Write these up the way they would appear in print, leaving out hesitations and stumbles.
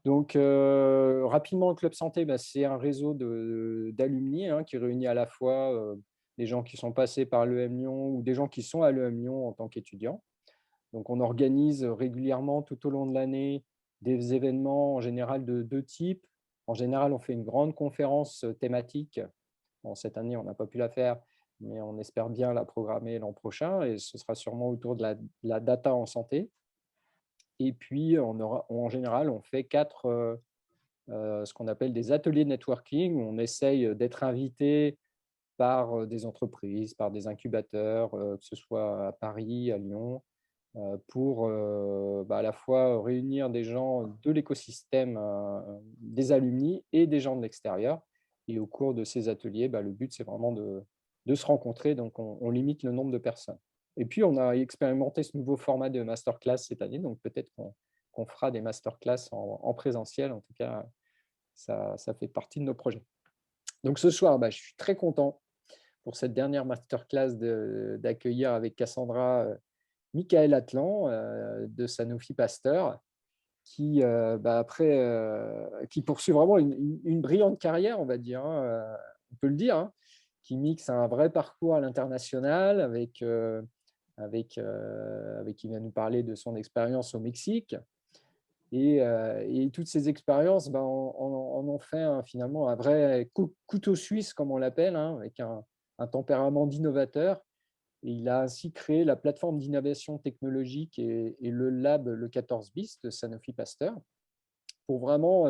Donc, rapidement, le Club Santé, c'est un réseau d'alumni qui réunit à la fois des gens qui sont passés par l'EM Lyon ou des gens qui sont à l'EM Lyon en tant qu'étudiants. Donc, on organise régulièrement tout au long de l'année des événements en général de deux types. En général, on fait une grande conférence thématique. Bon, cette année, on n'a pas pu la faire, mais on espère bien la programmer l'an prochain et ce sera sûrement autour de la data en santé. Et puis, en général, on fait ce qu'on appelle des ateliers networking, où on essaye d'être invité par des entreprises, par des incubateurs, que ce soit à Paris, à Lyon, pour à la fois réunir des gens de l'écosystème des alumni et des gens de l'extérieur. Et au cours de ces ateliers, le but, c'est vraiment de se rencontrer. Donc, on limite le nombre de personnes. Et puis, on a expérimenté ce nouveau format de masterclass cette année. Donc, peut-être qu'on fera des masterclass en présentiel. En tout cas, ça fait partie de nos projets. Donc, ce soir, je suis très content pour cette dernière masterclass d'accueillir avec Cassandra Michael Atlan de Sanofi Pasteur, qui, qui poursuit vraiment une brillante carrière, on va dire, on peut le dire, qui mixe un vrai parcours à l'international avec qui vient nous parler de son expérience au Mexique. Et toutes ces expériences en ont fait finalement un vrai couteau suisse, comme on l'appelle, avec un tempérament d'innovateur. Et il a ainsi créé la plateforme d'innovation technologique et le lab Le 14 bis de Sanofi Pasteur pour vraiment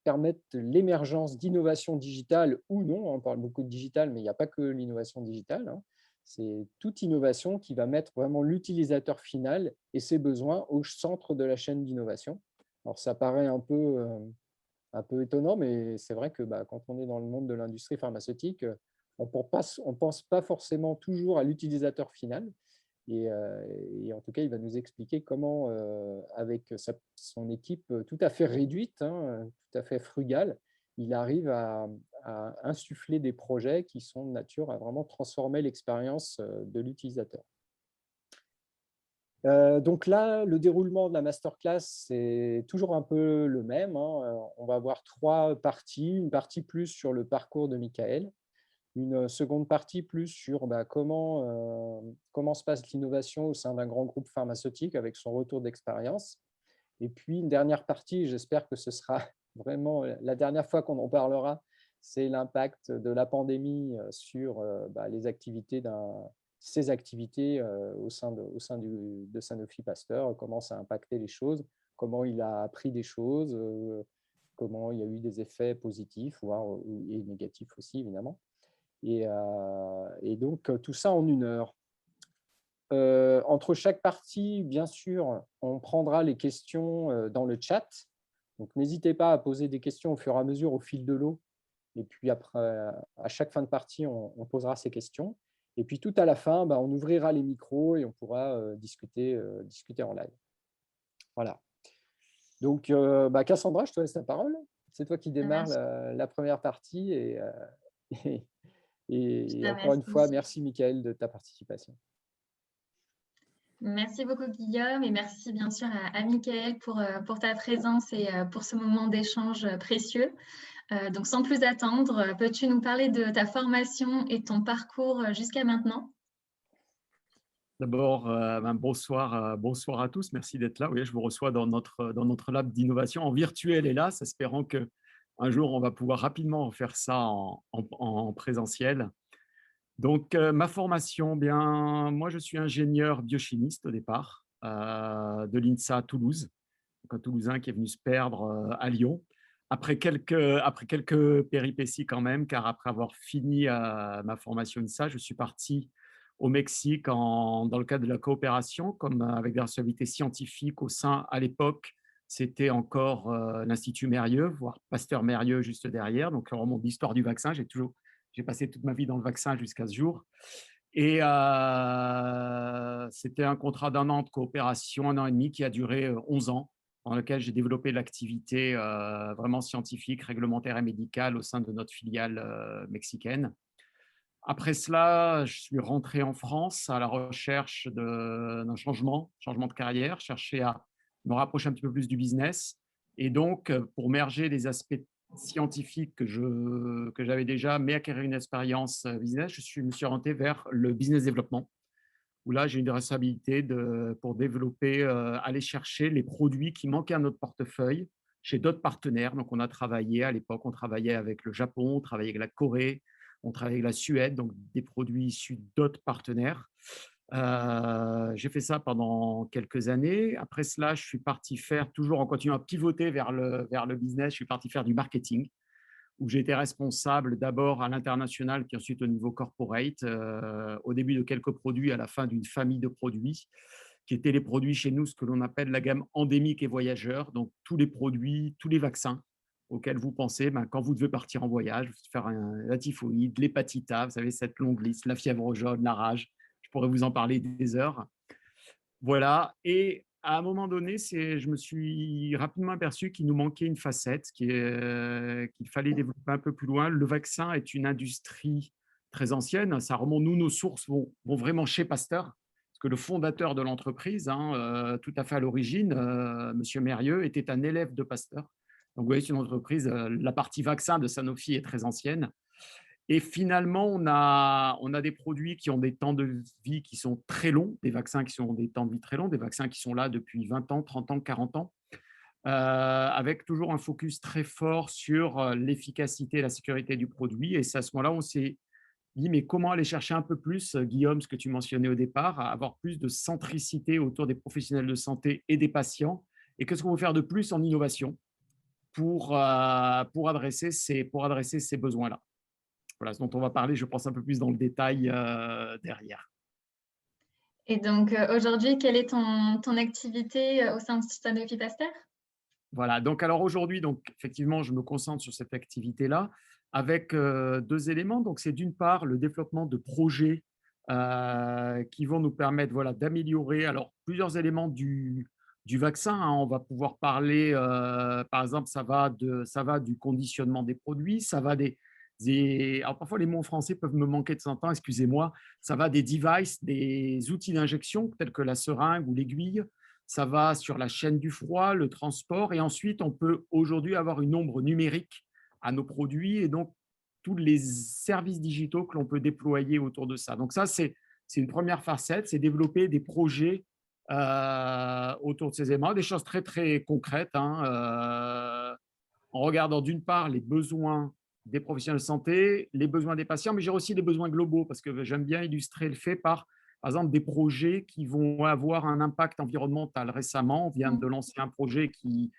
permettre l'émergence d'innovation digitale ou non. On parle beaucoup de digital, mais il n'y a pas que l'innovation digitale. C'est toute innovation qui va mettre vraiment l'utilisateur final et ses besoins au centre de la chaîne d'innovation. Alors, ça paraît un peu étonnant, mais c'est vrai que quand on est dans le monde de l'industrie pharmaceutique, on ne pense pas forcément toujours à l'utilisateur final. Et en tout cas, il va nous expliquer comment, avec son équipe tout à fait réduite, tout à fait frugale, il arrive à insuffler des projets qui sont de nature à vraiment transformer l'expérience de l'utilisateur. Donc là, le déroulement de la masterclass, c'est toujours un peu le même. On va avoir trois parties. Une partie plus sur le parcours de Michael, une seconde partie plus sur comment se passe l'innovation au sein d'un grand groupe pharmaceutique avec son retour d'expérience. Et puis une dernière partie, j'espère que ce sera vraiment la dernière fois qu'on en parlera, c'est l'impact de la pandémie sur les activités ses activités au sein de Sanofi Pasteur, comment ça a impacté les choses, comment il a appris des choses, comment il y a eu des effets positifs et négatifs aussi, évidemment. Et donc, tout ça en 1 heure. Entre chaque partie, bien sûr, on prendra les questions dans le chat. Donc, n'hésitez pas à poser des questions au fur et à mesure, au fil de l'eau. Et puis, après, à chaque fin de partie, on posera ces questions. Et puis, tout à la fin, on ouvrira les micros et on pourra discuter en live. Voilà. Donc, Cassandra, je te laisse la parole. C'est toi qui démarre la première partie. Et encore une fois, merci Michael de ta participation. Merci beaucoup Guillaume et merci bien sûr à Michael pour ta présence et pour ce moment d'échange précieux. Donc sans plus attendre, peux-tu nous parler de ta formation et ton parcours jusqu'à maintenant? D'abord, bonsoir à tous. Merci d'être là. Oui, je vous reçois dans notre lab d'innovation en virtuel, hélas, espérant qu'un jour, on va pouvoir rapidement faire ça en présentiel. Donc, ma formation, bien, moi, je suis ingénieur biochimiste au départ de l'INSA à Toulouse, donc un Toulousain qui est venu se perdre à Lyon. Après quelques péripéties quand même, car après avoir fini ma formation INSA, je suis parti au Mexique dans le cadre de la coopération, comme avec des responsabilités scientifiques au sein, à l'époque, c'était encore l'Institut Mérieux, voire Pasteur Mérieux juste derrière. Donc, vraiment d'histoire du vaccin, j'ai passé toute ma vie dans le vaccin jusqu'à ce jour. Et c'était un contrat d'1 an de coopération, 1 an et demi, qui a duré 11 ans, dans lequel j'ai développé l'activité vraiment scientifique, réglementaire et médicale au sein de notre filiale mexicaine. Après cela, je suis rentré en France à la recherche d'un changement de carrière, chercher à me rapprocher un petit peu plus du business. Et donc, pour merger les aspects scientifiques que j'avais déjà, mais acquérir une expérience business, me suis orienté vers le business développement, où là, j'ai une responsabilité pour développer, aller chercher les produits qui manquaient à notre portefeuille chez d'autres partenaires. Donc, on a travaillé à l'époque, on travaillait avec le Japon, on travaillait avec la Corée, on travaillait avec la Suède, donc des produits issus d'autres partenaires. J'ai fait ça pendant quelques années. Après cela, je suis parti faire, toujours en continuant à pivoter vers le business, je suis parti faire du marketing, où j'ai été responsable d'abord à l'international, puis ensuite au niveau corporate, au début de quelques produits, à la fin d'une famille de produits, qui étaient les produits chez nous, ce que l'on appelle la gamme endémique et voyageurs, donc tous les produits, tous les vaccins auxquels vous pensez quand vous devez partir en voyage, faire la typhoïde, l'hépatite A, vous savez, cette longue liste, la fièvre jaune, la rage, je pourrais vous en parler des heures. Voilà. Et à un moment donné, je me suis rapidement aperçu qu'il nous manquait une facette, qu'il fallait développer un peu plus loin. Le vaccin est une industrie très ancienne. Ça remonte, nos sources vont vraiment chez Pasteur, parce que le fondateur de l'entreprise, tout à fait à l'origine, Monsieur Mérieux, était un élève de Pasteur. Donc, vous voyez, c'est une entreprise, la partie vaccin de Sanofi est très ancienne. Et finalement, on a des produits qui ont des temps de vie qui sont très longs, des vaccins qui ont des temps de vie très longs, des vaccins qui sont là depuis 20 ans, 30 ans, 40 ans, avec toujours un focus très fort sur l'efficacité et la sécurité du produit. Et c'est à ce moment-là où on s'est dit, mais comment aller chercher un peu plus, Guillaume, ce que tu mentionnais au départ, à avoir plus de centricité autour des professionnels de santé et des patients, et qu'est-ce qu'on peut faire de plus en innovation pour adresser ces besoins-là. Voilà, ce dont on va parler, je pense, un peu plus dans le détail derrière. Et donc, aujourd'hui, quelle est ton activité au sein de Sanofi Pasteur? Voilà, donc alors aujourd'hui, donc effectivement, je me concentre sur cette activité-là avec deux éléments. Donc, c'est d'une part le développement de projets qui vont nous permettre, voilà, d'améliorer alors plusieurs éléments du vaccin, hein. On va pouvoir parler, par exemple, ça va du conditionnement des produits, ça va alors parfois les mots en français peuvent me manquer de temps en temps, excusez-moi. Ça va des devices, des outils d'injection tels que la seringue ou l'aiguille. Ça va sur la chaîne du froid, le transport, et ensuite on peut aujourd'hui avoir une ombre numérique à nos produits et donc tous les services digitaux que l'on peut déployer autour de ça. Donc ça, c'est une première facette, c'est développer des projets autour de ces éléments, des choses très très concrètes, hein, en regardant d'une part les besoins des professionnels de santé, les besoins des patients, mais j'ai aussi les besoins globaux, parce que j'aime bien illustrer le fait par exemple, des projets qui vont avoir un impact environnemental. Récemment, on vient de lancer un projet qui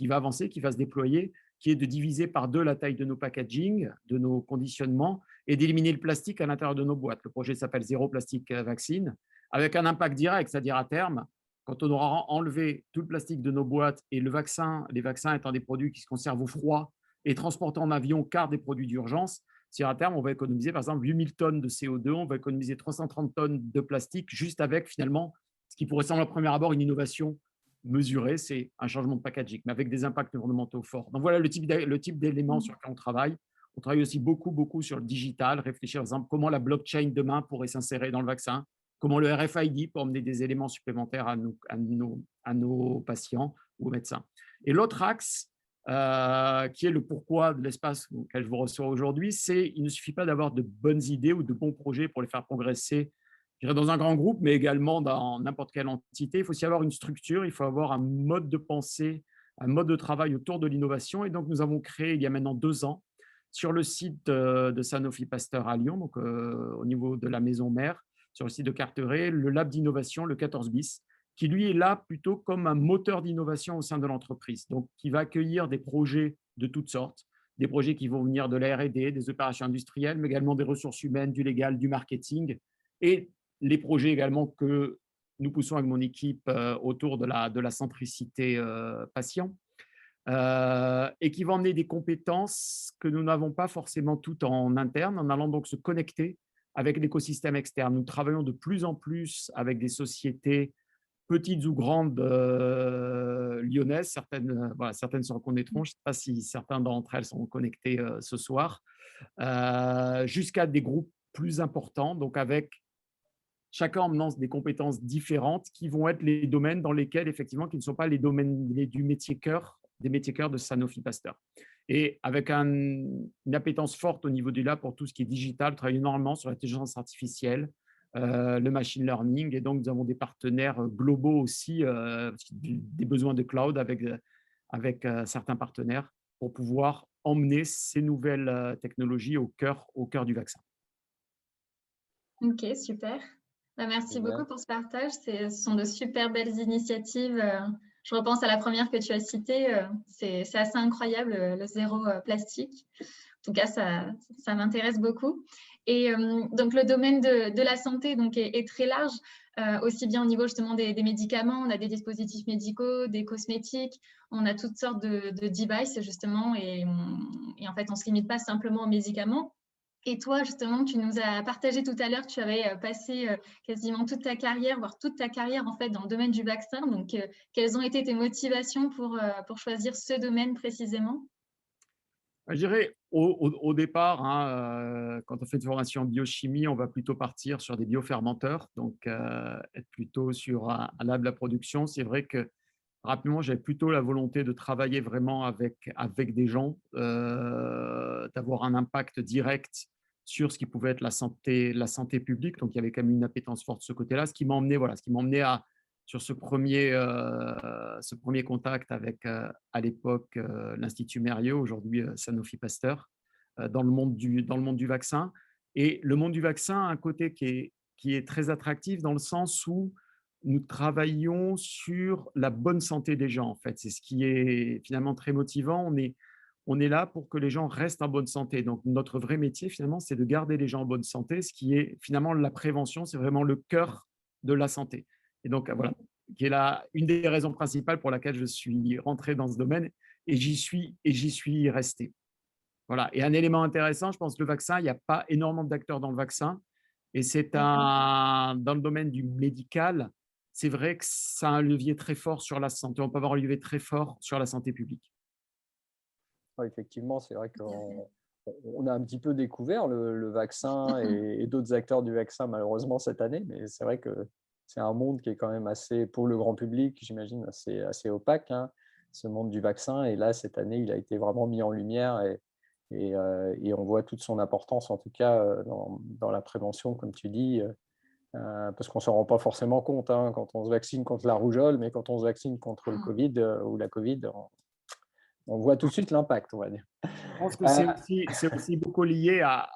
va avancer, qui va se déployer, qui est de diviser par 2 la taille de nos packaging, de nos conditionnements, et d'éliminer le plastique à l'intérieur de nos boîtes. Le projet s'appelle Zéro Plastique Vaccine, avec un impact direct, c'est-à-dire à terme, quand on aura enlevé tout le plastique de nos boîtes et les vaccins étant des produits qui se conservent au froid et transportés en avion, car des produits d'urgence, si à terme, on va économiser par exemple 8000 tonnes de CO2, on va économiser 330 tonnes de plastique juste avec finalement ce qui pourrait sembler à premier abord une innovation mesurée, c'est un changement de packaging, mais avec des impacts environnementaux forts. Donc voilà le type d'éléments sur lesquels on travaille. On travaille aussi beaucoup sur le digital, réfléchir par exemple comment la blockchain demain pourrait s'insérer dans le vaccin, comment le RFID peut emmener des éléments supplémentaires à nos patients ou aux médecins. Et l'autre axe, qui est le pourquoi de l'espace auquel je vous reçois aujourd'hui, c'est il ne suffit pas d'avoir de bonnes idées ou de bons projets pour les faire progresser, je dirais, dans un grand groupe, mais également dans n'importe quelle entité. Il faut aussi avoir une structure, il faut avoir un mode de pensée, un mode de travail autour de l'innovation. Et donc, nous avons créé, il y a maintenant 2 ans, sur le site de Sanofi Pasteur à Lyon, donc au niveau de la maison mère, sur le site de Carteret, le lab d'innovation, le 14 bis, qui lui est là plutôt comme un moteur d'innovation au sein de l'entreprise, donc qui va accueillir des projets de toutes sortes, des projets qui vont venir de la R&D, des opérations industrielles, mais également des ressources humaines, du légal, du marketing, et les projets également que nous poussons avec mon équipe autour de la centricité patient, et qui vont emmener des compétences que nous n'avons pas forcément toutes en interne, en allant donc se connecter avec l'écosystème externe. Nous travaillons de plus en plus avec des sociétés petites ou grandes lyonnaises, certaines se reconnaîtront, je ne sais pas si certains d'entre elles sont connectés ce soir, jusqu'à des groupes plus important, donc avec chacun emmenant des compétences différentes qui vont être les domaines dans lesquels, effectivement, qui ne sont pas les domaines du métier cœur, des métiers cœur de Sanofi Pasteur. Et avec une appétence forte au niveau du lab pour tout ce qui est digital, travaille énormément sur l'intelligence artificielle, le machine learning, et donc nous avons des partenaires globaux aussi, des besoins de cloud avec certains partenaires pour pouvoir emmener ces nouvelles technologies au cœur du vaccin. Ok, super. Bah, merci beaucoup pour ce partage. Ce sont de super belles initiatives. Je repense à la première que tu as citée. C'est assez incroyable, le zéro plastique. En tout cas, ça m'intéresse beaucoup. Et donc, le domaine de la santé donc, est très large, aussi bien au niveau justement des médicaments. On a des dispositifs médicaux, des cosmétiques. On a toutes sortes de devices, justement. Et en fait, on ne se limite pas simplement aux médicaments. Et toi, justement, tu nous as partagé tout à l'heure que tu avais passé quasiment toute ta carrière, voire toute ta carrière en fait dans le domaine du vaccin. Donc, quelles ont été tes motivations pour choisir ce domaine précisément? Je dirais au départ, hein, quand on fait une formation en biochimie, on va plutôt partir sur des biofermenteurs, donc être plutôt sur un lab de la production. C'est vrai que rapidement, j'avais plutôt la volonté de travailler vraiment avec des gens, d'avoir un impact direct sur ce qui pouvait être la santé publique. Donc, il y avait quand même une appétence forte de ce côté-là, ce qui m'a emmené sur ce premier contact avec, à l'époque, l'Institut Mérieux, aujourd'hui Sanofi Pasteur, dans le monde du vaccin. Et le monde du vaccin a un côté qui est très attractif dans le sens où nous travaillons sur la bonne santé des gens, en fait. C'est ce qui est finalement très motivant. On est là pour que les gens restent en bonne santé. Donc, notre vrai métier, finalement, c'est de garder les gens en bonne santé, ce qui est finalement la prévention, c'est vraiment le cœur de la santé. Et donc, voilà, qui est une des raisons principales pour laquelle je suis rentré dans ce domaine et j'y suis resté. Voilà. Et un élément intéressant, je pense, le vaccin, il n'y a pas énormément d'acteurs dans le vaccin. Et dans le domaine du médical, c'est vrai que ça a un levier très fort sur la santé. On peut avoir un levier très fort sur la santé publique. Ouais, effectivement, c'est vrai qu'on a un petit peu découvert le vaccin et d'autres acteurs du vaccin, malheureusement, cette année, mais c'est vrai que c'est un monde qui est quand même assez, pour le grand public, j'imagine, assez opaque, hein, ce monde du vaccin. Et là, cette année, il a été vraiment mis en lumière et on voit toute son importance, en tout cas, dans la prévention, comme tu dis, parce qu'on ne s'en rend pas forcément compte, hein, quand on se vaccine contre la rougeole, mais quand on se vaccine contre le Covid ou la Covid, on voit tout de suite l'impact, on va dire. Je pense que c'est aussi beaucoup lié à…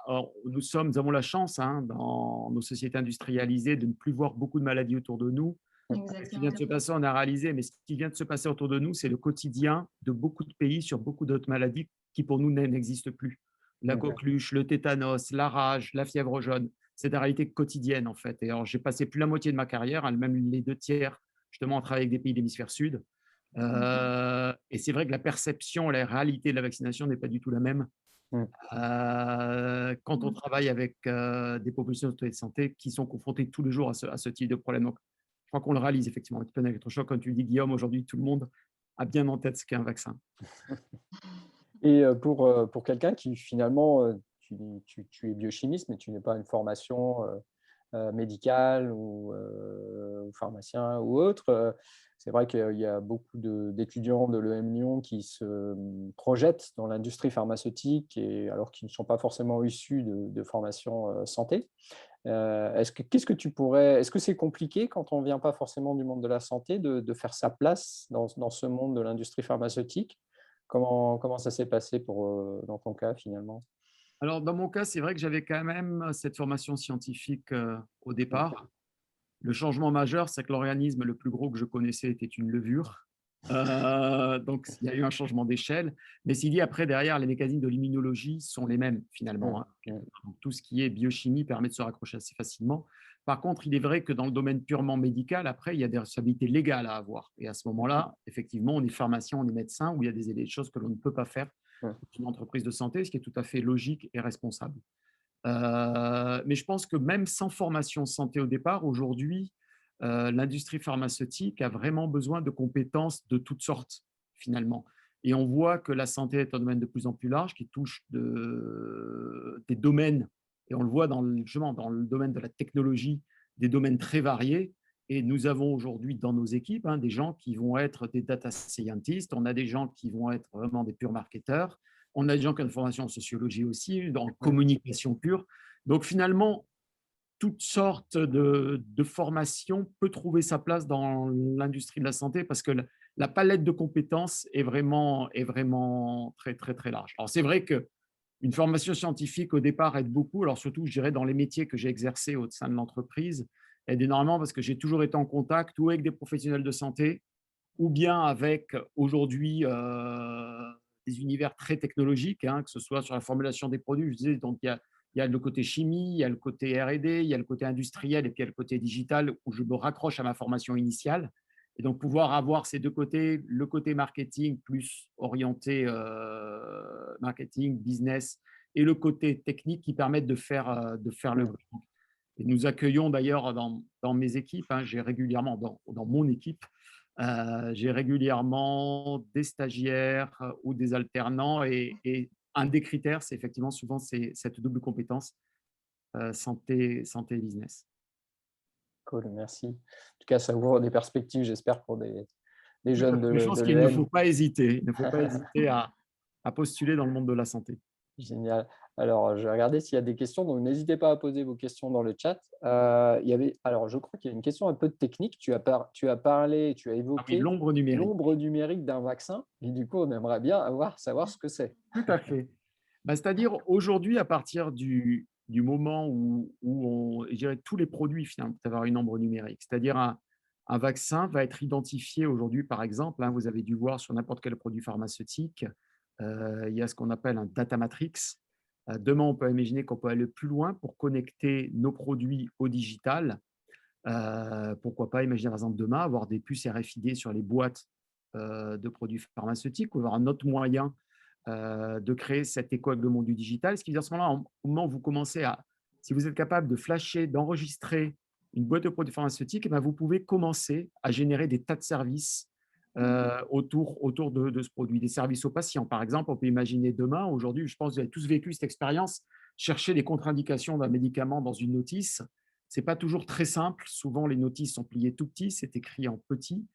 Nous avons la chance, hein, dans nos sociétés industrialisées, de ne plus voir beaucoup de maladies autour de nous. Ce qui vient de se passer, on a réalisé, mais ce qui vient de se passer autour de nous, c'est le quotidien de beaucoup de pays sur beaucoup d'autres maladies qui, pour nous, n'existent plus. La coqueluche, le tétanos, la rage, la fièvre jaune, c'est des réalités quotidiennes, en fait. Et alors, j'ai passé plus la moitié de ma carrière, même les 2 tiers, justement, à travailler avec des pays de l'hémisphère sud. Et c'est vrai que la perception, la réalité de la vaccination n'est pas du tout la même quand on travaille avec des populations de santé qui sont confrontées tous les jours à ce type de problème. Donc, je crois qu'on le réalise effectivement avec plein électrochoc. Comme tu le dis, Guillaume, aujourd'hui, tout le monde a bien en tête ce qu'est un vaccin. Et pour quelqu'un qui finalement, tu es biochimiste, mais tu n'es pas une formation médicale ou pharmacien ou autre, c'est vrai qu'il y a beaucoup d'étudiants de l'EM Lyon qui se projettent dans l'industrie pharmaceutique alors qu'ils ne sont pas forcément issus de formation santé. Est-ce que c'est compliqué quand on ne vient pas forcément du monde de la santé de faire sa place dans ce monde de l'industrie pharmaceutique? Comment ça s'est passé dans ton cas finalement? Alors, dans mon cas, c'est vrai que j'avais quand même cette formation scientifique au départ. Le changement majeur, c'est que l'organisme le plus gros que je connaissais était une levure. Donc, il y a eu un changement d'échelle. Mais s'il dit après, derrière, les mécanismes de l'immunologie sont les mêmes finalement. Hein. Donc, tout ce qui est biochimie permet de se raccrocher assez facilement. Par contre, il est vrai que dans le domaine purement médical, après, il y a des responsabilités légales à avoir. Et à ce moment-là, effectivement, on est pharmacien, on est médecin, où il y a des choses que l'on ne peut pas faire dans une entreprise de santé, ce qui est tout à fait logique et responsable. Mais je pense que même sans formation santé au départ, aujourd'hui, l'industrie pharmaceutique a vraiment besoin de compétences de toutes sortes, finalement. Et on voit que la santé est un domaine de plus en plus large qui touche des domaines Et on le voit justement dans le domaine de la technologie, des domaines très variés. Et nous avons aujourd'hui dans nos équipes des gens qui vont être des data scientists, on a des gens qui vont être vraiment des purs marketeurs, on a des gens qui ont une formation en sociologie aussi, dans communication pure. Donc finalement, toutes sortes de formations peut trouver sa place dans l'industrie de la santé parce que la palette de compétences est vraiment très, très, très large. Alors, c'est vrai qu'une formation scientifique, au départ, aide beaucoup. Alors, surtout, je dirais, dans les métiers que j'ai exercés au sein de l'entreprise, aide énormément parce que j'ai toujours été en contact ou avec des professionnels de santé ou bien avec, aujourd'hui, des univers très technologiques, que ce soit sur la formulation des produits. Je disais, donc il y a le côté chimie, il y a le côté R&D, il y a le côté industriel et puis il y a le côté digital où je me raccroche à ma formation initiale. Et donc, pouvoir avoir ces deux côtés, le côté marketing plus orienté marketing, business, et le côté technique qui permettent de faire le bridge. Et nous accueillons d'ailleurs dans mes équipes, j'ai régulièrement, dans mon équipe, j'ai régulièrement des stagiaires ou des alternants et un des critères, c'est effectivement souvent cette double compétence santé et business. Cool, merci. En tout cas, ça ouvre des perspectives, j'espère, pour des jeunes Je de pense qu'il ne faut l'EM. pas hésiter. Il ne faut pas hésiter à postuler dans le monde de la santé. Génial. Alors, je vais regarder s'il y a des questions, donc n'hésitez pas à poser vos questions dans le chat. Alors, je crois qu'il y a une question un peu technique. Tu as parlé, tu as Ah oui, évoqué l'ombre numérique. l'ombre numérique d'un vaccin, et du coup, on aimerait bien savoir ce que c'est. Tout à fait. C'est-à-dire aujourd'hui, à partir du moment où je dirais, tous les produits finalement peuvent avoir une ombre numérique, c'est-à-dire un vaccin va être identifié aujourd'hui, par exemple, vous avez dû voir sur n'importe quel produit pharmaceutique, il y a ce qu'on appelle un data matrix. Demain, on peut imaginer qu'on peut aller plus loin pour connecter nos produits au digital. Pourquoi pas imaginer, par exemple, demain, avoir des puces RFID sur les boîtes de produits pharmaceutiques ou avoir un autre moyen de créer cet écho avec le monde du digital. Ce qui veut dire, à ce moment-là, au moment où vous commencez si vous êtes capable de flasher, d'enregistrer une boîte de produits pharmaceutiques, vous pouvez commencer à générer des tas de services autour de ce produit, des services aux patients. Par exemple, on peut imaginer demain, aujourd'hui, je pense que vous avez tous vécu cette expérience, chercher les contre-indications d'un médicament dans une notice. Ce n'est pas toujours très simple. Souvent, les notices sont pliées tout petits, c'est écrit en petit.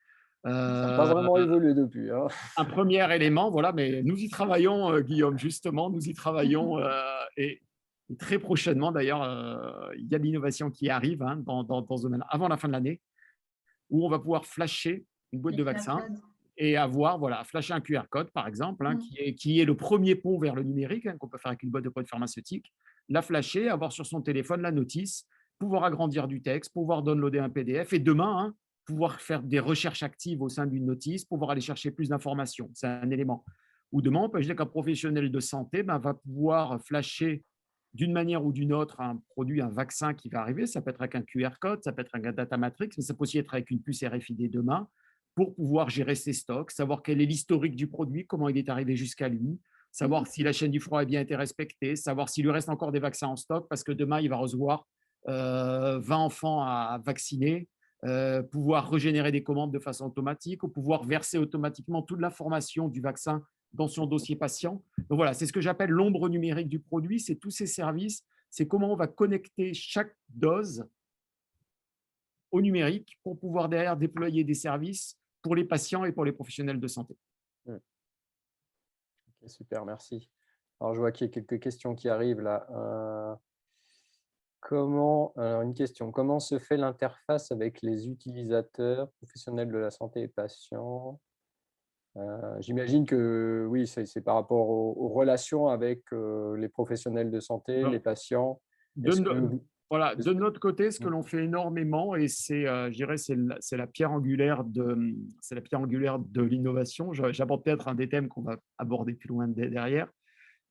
Ça n'a pas vraiment évolué depuis. Un premier élément, voilà, mais nous y travaillons, Guillaume, justement, nous y travaillons et très prochainement, d'ailleurs, il y a de l'innovation qui arrive dans ce domaine avant la fin de l'année, où on va pouvoir flasher une boîte de vaccins et flasher un QR code, par exemple, qui est le premier pont vers le numérique qu'on peut faire avec une boîte de produits pharmaceutiques, la flasher, avoir sur son téléphone la notice, pouvoir agrandir du texte, pouvoir downloader un PDF et demain, pouvoir faire des recherches actives au sein d'une notice, pouvoir aller chercher plus d'informations. C'est un élément. Ou demain, on peut dire qu'un professionnel de santé va pouvoir flasher d'une manière ou d'une autre un produit, un vaccin qui va arriver. Ça peut être avec un QR code, ça peut être un data matrix, mais ça peut aussi être avec une puce RFID demain pour pouvoir gérer ses stocks, savoir quel est l'historique du produit, comment il est arrivé jusqu'à lui, savoir si la chaîne du froid a bien été respectée, savoir s'il lui reste encore des vaccins en stock, parce que demain, il va recevoir 20 enfants à vacciner, pouvoir régénérer des commandes de façon automatique ou pouvoir verser automatiquement toute l'information du vaccin dans son dossier patient. Donc voilà, c'est ce que j'appelle l'ombre numérique du produit, c'est tous ces services, c'est comment on va connecter chaque dose au numérique pour pouvoir derrière déployer des services pour les patients et pour les professionnels de santé. Ok, super, merci. Alors, je vois qu'il y a quelques questions qui arrivent là. Une question, comment se fait l'interface avec les utilisateurs, professionnels de la santé et patients? J'imagine que oui, c'est par rapport aux relations avec les professionnels de santé, les patients. De notre côté, ce que l'on fait énormément, et je dirais, c'est la pierre angulaire de l'innovation. J'aborde peut-être un des thèmes qu'on va aborder plus loin derrière,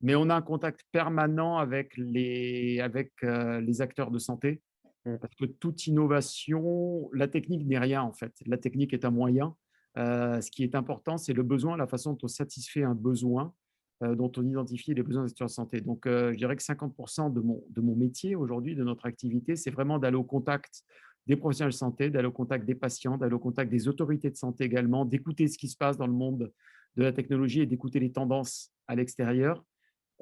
mais on a un contact permanent avec les acteurs de santé, parce que toute innovation, la technique n'est rien en fait. La technique est un moyen. Ce qui est important, c'est le besoin, la façon dont on satisfait un besoin, dont on identifie les besoins des acteurs de santé. Donc, je dirais que 50% de mon métier aujourd'hui, de notre activité, c'est vraiment d'aller au contact des professionnels de santé, d'aller au contact des patients, d'aller au contact des autorités de santé également, d'écouter ce qui se passe dans le monde de la technologie et d'écouter les tendances à l'extérieur,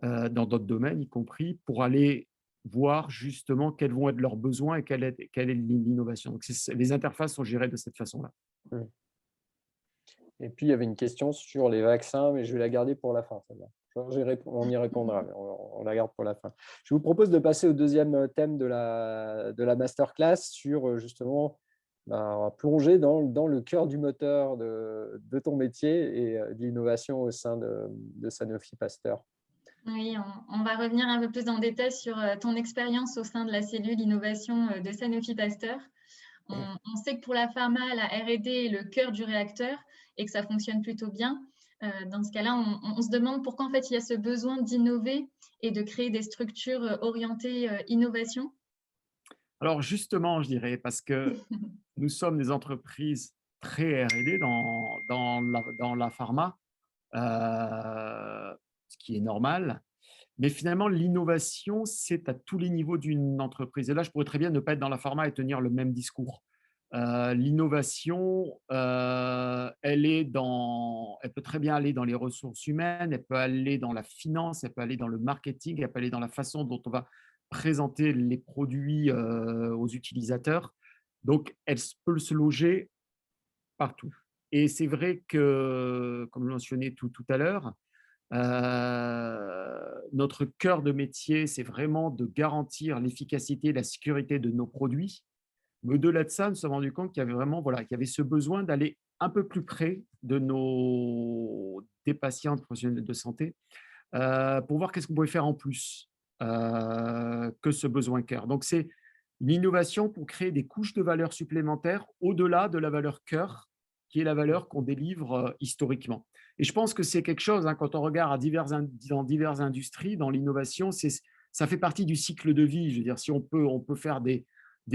dans d'autres domaines y compris, pour aller voir justement quels vont être leurs besoins et quelle est l'innovation. Donc, les interfaces sont gérées de cette façon-là. Mmh. Et puis, il y avait une question sur les vaccins, mais je vais la garder pour la fin, celle-là. On y répondra, mais on la garde pour la fin. Je vous propose de passer au deuxième thème de la masterclass sur justement plonger dans le cœur du moteur de ton métier et de l'innovation au sein de Sanofi Pasteur. Oui, on va revenir un peu plus en détail sur ton expérience au sein de la cellule innovation de Sanofi Pasteur. On sait que pour la pharma, la R&D est le cœur du réacteur et que ça fonctionne plutôt bien. Dans ce cas-là, on se demande pourquoi en fait il y a ce besoin d'innover et de créer des structures orientées innovation. Alors justement, je dirais, parce que nous sommes des entreprises très R&D dans la pharma, ce qui est normal. Mais finalement, l'innovation, c'est à tous les niveaux d'une entreprise. Et là, je pourrais très bien ne pas être dans la pharma et tenir le même discours. L'innovation, elle peut très bien aller dans les ressources humaines, elle peut aller dans la finance, elle peut aller dans le marketing, elle peut aller dans la façon dont on va présenter les produits aux utilisateurs. Donc, elle peut se loger partout. Et c'est vrai que, comme je le mentionnais tout à l'heure, notre cœur de métier, c'est vraiment de garantir l'efficacité et la sécurité de nos produits. Mais au-delà de ça, nous nous sommes rendus compte qu'il y avait vraiment, voilà, qu'il y avait ce besoin d'aller un peu plus près des patients, des professionnels de santé, pour voir qu'est-ce qu'on pouvait faire en plus que ce besoin cœur. Donc, c'est l'innovation pour créer des couches de valeur supplémentaires au-delà de la valeur cœur, qui est la valeur qu'on délivre historiquement. Et je pense que c'est quelque chose, hein, quand on regarde dans diverses industries, dans l'innovation, ça fait partie du cycle de vie. Je veux dire, si on peut faire des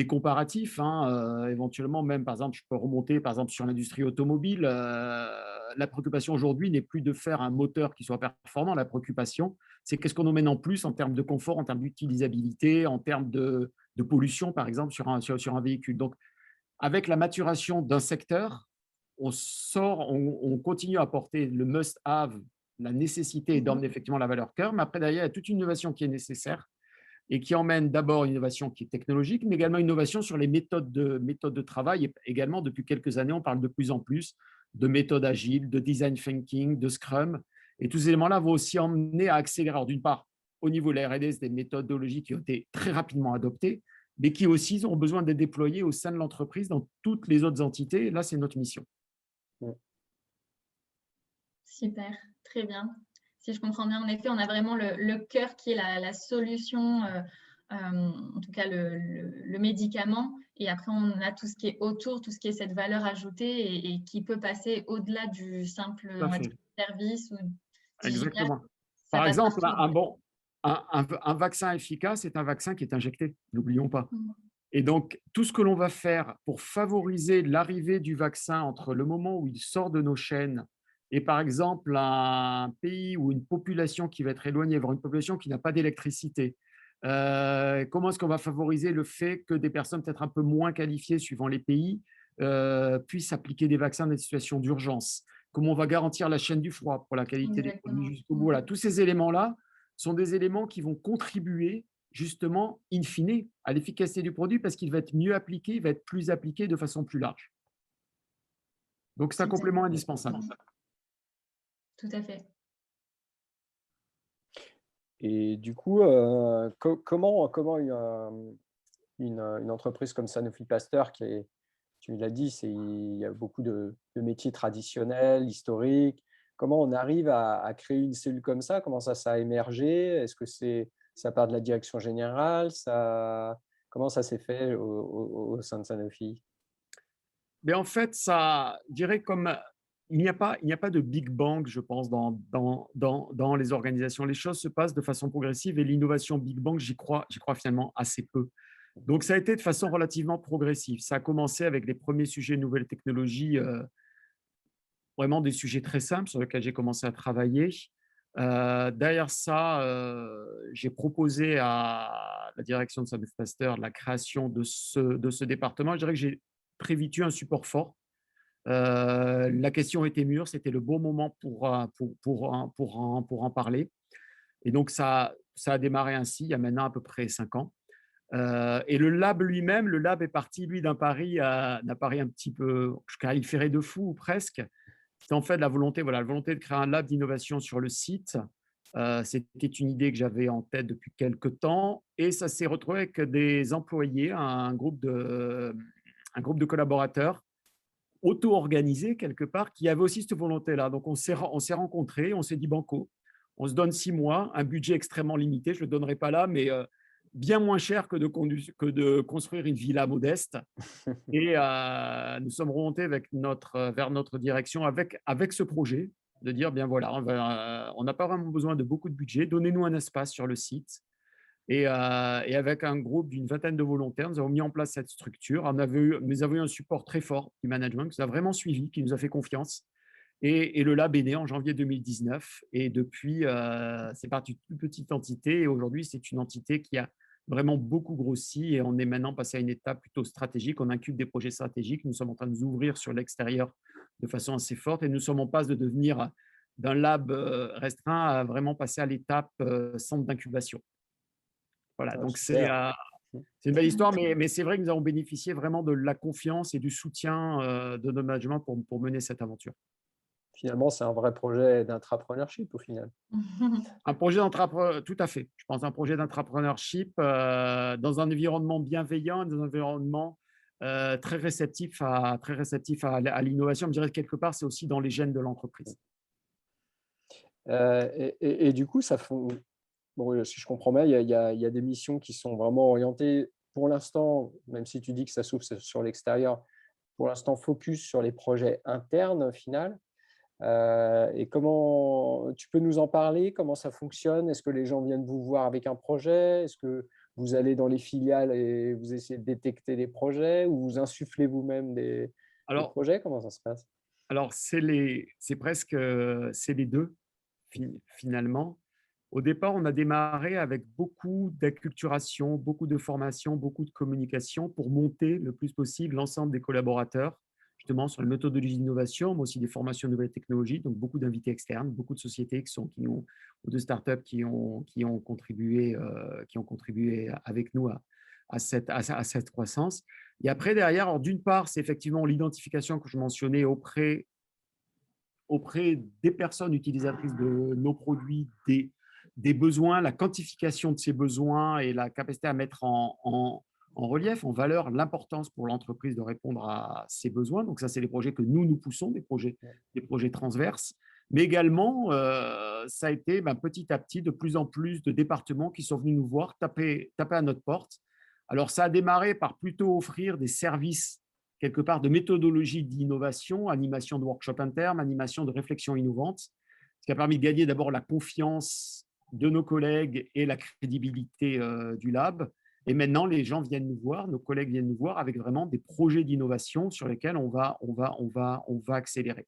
comparatifs, hein, éventuellement même, par exemple, je peux remonter par exemple sur l'industrie automobile. La préoccupation aujourd'hui n'est plus de faire un moteur qui soit performant. La préoccupation, c'est qu'est-ce qu'on emmène en plus en termes de confort, en termes d'utilisabilité, en termes de pollution, par exemple, sur un véhicule. Donc, avec la maturation d'un secteur, on continue à porter le must-have, la nécessité d'emmener effectivement la valeur cœur, mais après, derrière, il y a toute une innovation qui est nécessaire et qui emmène d'abord une innovation qui est technologique, mais également une innovation sur les méthodes de travail. Et également, depuis quelques années, on parle de plus en plus de méthodes agiles, de design thinking, de Scrum. Et tous ces éléments-là vont aussi emmener à accélérer. Alors, d'une part, au niveau de la R&D, c'est des méthodologies qui ont été très rapidement adoptées, mais qui aussi ont besoin d'être déployées au sein de l'entreprise dans toutes les autres entités. Et là, c'est notre mission. Super, très bien. Si je comprends bien, en effet, on a vraiment le cœur qui est la solution, en tout cas le médicament. Et après, on a tout ce qui est autour, tout ce qui est cette valeur ajoutée et qui peut passer au-delà du simple Tout à fait. service ou digital. Exactement. Ça Par passe exemple, partout. un vaccin efficace, c'est un vaccin qui est injecté, n'oublions pas. Mm. Et donc, tout ce que l'on va faire pour favoriser l'arrivée du vaccin entre le moment où il sort de nos chaînes et, par exemple, un pays ou une population qui va être éloignée, voire une population qui n'a pas d'électricité, comment est-ce qu'on va favoriser le fait que des personnes peut-être un peu moins qualifiées, suivant les pays, puissent appliquer des vaccins dans des situations d'urgence? Comment on va garantir la chaîne du froid pour la qualité des produits Exactement. jusqu'au bout? Voilà, tous ces éléments-là sont des éléments qui vont contribuer justement, in fine, à l'efficacité du produit parce qu'il va être mieux appliqué, il va être plus appliqué de façon plus large. Donc, c'est un Super. complément indispensable. Tout à fait. Et du coup, comment une entreprise comme Sanofi Pasteur, tu l'as dit, il y a beaucoup de métiers traditionnels, historiques. Comment on arrive à créer une cellule comme ça? Comment ça a émergé? Est-ce que ça part de la direction générale? Comment ça s'est fait au sein de Sanofi? Mais en fait, je dirais comme il n'y a pas de Big Bang, je pense, dans les organisations. Les choses se passent de façon progressive et l'innovation Big Bang, j'y crois finalement assez peu. Donc, ça a été de façon relativement progressive. Ça a commencé avec les premiers sujets de nouvelles technologies, vraiment des sujets très simples sur lesquels j'ai commencé à travailler. Derrière ça, j'ai proposé à la direction de Sanofi Pasteur la création de ce département. Je dirais que j'ai très vite eu un support fort. La question était mûre, c'était le bon moment pour en parler. Et donc, ça ça a démarré ainsi, il y a maintenant à peu près 5 ans. Et le lab lui-même, le lab est parti, lui, d'un pari un petit peu, je qualifierais de fou ou presque. C'était en fait la volonté de créer un lab d'innovation sur le site. C'était une idée que j'avais en tête depuis quelques temps et ça s'est retrouvé avec des employés, un groupe de collaborateurs auto-organisés quelque part qui avaient aussi cette volonté-là. Donc, on s'est rencontrés, on s'est dit banco, on se donne 6 mois, un budget extrêmement limité, je ne le donnerai pas là, mais bien moins cher que de construire une villa modeste. Et nous sommes remontés vers notre direction avec ce projet, de dire, bien voilà, on n'a pas vraiment besoin de beaucoup de budget, donnez-nous un espace sur le site. Et avec un groupe d'une vingtaine de volontaires, nous avons mis en place cette structure. Nous avons eu un support très fort du management qui nous a vraiment suivi, qui nous a fait confiance. Et le lab est né en janvier 2019. Et depuis, c'est parti d'une petite entité. Et aujourd'hui, c'est une entité qui a vraiment beaucoup grossi. Et on est maintenant passé à une étape plutôt stratégique. On incube des projets stratégiques. Nous sommes en train de nous ouvrir sur l'extérieur de façon assez forte. Et nous sommes en passe de devenir d'un lab restreint à vraiment passer à l'étape centre d'incubation. Voilà, donc c'est une belle histoire, mais c'est vrai que nous avons bénéficié vraiment de la confiance et du soutien de notre management pour mener cette aventure. Finalement, c'est un vrai projet d'intrapreneurship au final. Un projet d'entrepreneurship, tout à fait. Je pense un projet d'entrepreneurship dans un environnement bienveillant, dans un environnement très réceptif à l'innovation. Je dirais que quelque part, c'est aussi dans les gènes de l'entreprise. Et du coup, bon, si je comprends bien, il y a des missions qui sont vraiment orientées, pour l'instant, même si tu dis que ça s'ouvre sur l'extérieur, pour l'instant, focus sur les projets internes au final. Et comment tu peux nous en parler? Comment ça fonctionne? Est-ce que les gens viennent vous voir avec un projet? Est-ce que vous allez dans les filiales et vous essayez de détecter des projets ou vous insufflez vous-même des projets? Comment ça se passe? Alors, c'est les deux, finalement. Au départ, on a démarré avec beaucoup d'acculturation, beaucoup de formation, beaucoup de communication pour monter le plus possible l'ensemble des collaborateurs, justement sur les méthodologies d'innovation, mais aussi des formations de nouvelles technologies, donc beaucoup d'invités externes, beaucoup de sociétés ou de startups qui ont contribué avec nous à cette croissance. Et après, derrière, alors d'une part, c'est effectivement l'identification que je mentionnais auprès des personnes utilisatrices de nos produits, des besoins, la quantification de ces besoins et la capacité à mettre en relief, en valeur, l'importance pour l'entreprise de répondre à ces besoins. Donc ça, c'est les projets que nous poussons, des projets transverses. Mais également, ça a été petit à petit de plus en plus de départements qui sont venus nous voir, taper à notre porte. Alors ça a démarré par plutôt offrir des services quelque part de méthodologie d'innovation, animation de workshop interne, animation de réflexion innovante, ce qui a permis de gagner d'abord la confiance de nos collègues et la crédibilité du lab. Et maintenant, les gens viennent nous voir, nos collègues viennent nous voir avec vraiment des projets d'innovation sur lesquels on va accélérer.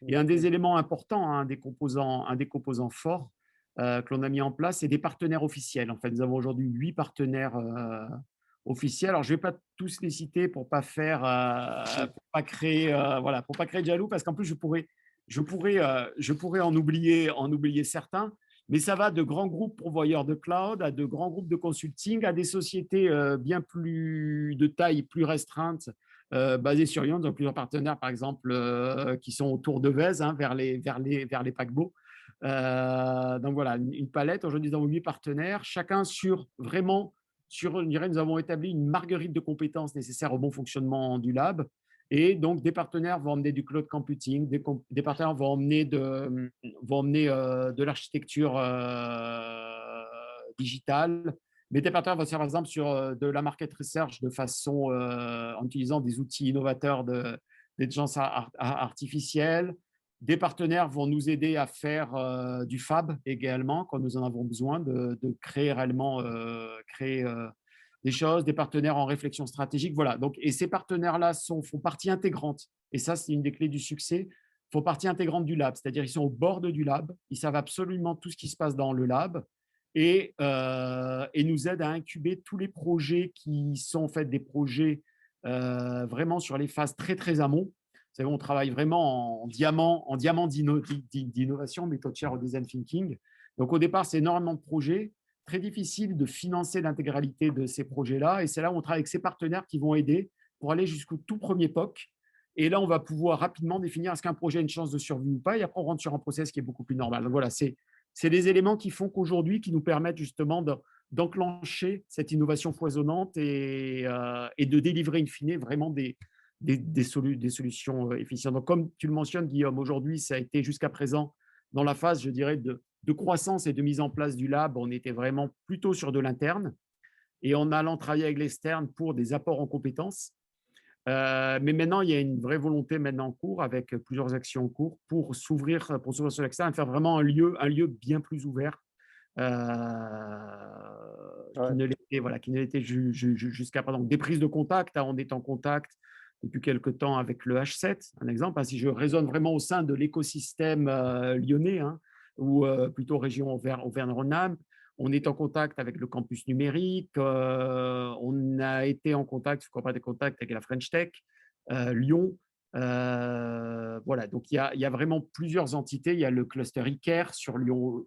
Et un des éléments importants, un des composants forts que l'on a mis en place, c'est des partenaires officiels. En fait, nous avons aujourd'hui 8 partenaires officiels. Alors, je ne vais pas tous les citer pour pas créer de jaloux, parce qu'en plus, je pourrais en oublier certains. Mais ça va de grands groupes pourvoyeurs de cloud à de grands groupes de consulting, à des sociétés bien plus de taille plus restreinte, basées sur Lyon. Nous avons plusieurs partenaires, par exemple, qui sont autour de Vez, vers les paquebots. Donc voilà, une palette. Aujourd'hui, nous avons 8 partenaires, chacun je dirais, nous avons établi une marguerite de compétences nécessaires au bon fonctionnement du lab. Et donc, des partenaires vont emmener du cloud computing, des partenaires vont emmener de l'architecture digitale, mais des partenaires vont faire, par exemple, sur de la market research en utilisant des outils innovateurs d'intelligence artificielle. Des partenaires vont nous aider à faire du fab également, quand nous en avons besoin, de créer réellement des choses, des partenaires en réflexion stratégique. Voilà. Donc, et ces partenaires-là font partie intégrante, et ça, c'est une des clés du succès, font partie intégrante du lab, c'est-à-dire ils sont au bord du lab, ils savent absolument tout ce qui se passe dans le lab et nous aident à incuber tous les projets qui sont en fait des projets vraiment sur les phases très, très amont. Vous savez, on travaille vraiment en diamant d'innovation, méthode chère au design thinking. Donc, au départ, c'est énormément de projets. très difficile de financer l'intégralité de ces projets-là. Et c'est là où on travaille avec ces partenaires qui vont aider pour aller jusqu'au tout premier POC. Et là, on va pouvoir rapidement définir est-ce qu'un projet a une chance de survie ou pas. Et après, on rentre sur un process qui est beaucoup plus normal. Donc voilà, c'est les éléments qui font qu'aujourd'hui, qui nous permettent justement d'enclencher cette innovation foisonnante et de délivrer in fine vraiment des solutions efficientes. Donc, comme tu le mentionnes, Guillaume, aujourd'hui, ça a été jusqu'à présent dans la phase, je dirais, de croissance et de mise en place du lab. On était vraiment plutôt sur de l'interne et en allant travailler avec l'externe pour des apports en compétences. Mais maintenant, il y a une vraie volonté maintenant en cours, avec plusieurs actions en cours, pour s'ouvrir sur l'externe et faire vraiment un lieu bien plus ouvert qui ne l'était voilà, jusqu'à présent. Donc, des prises de contact, hein, on est en contact depuis quelque temps avec le H7, un exemple. Si je raisonne vraiment au sein de l'écosystème lyonnais, hein, ou plutôt région Auvergne-Rhône-Alpes, on est en contact avec le campus numérique, on a été en contact, je des contacts avec la French Tech, Lyon. Voilà, donc il y a vraiment plusieurs entités. Il y a le cluster iCare sur Lyon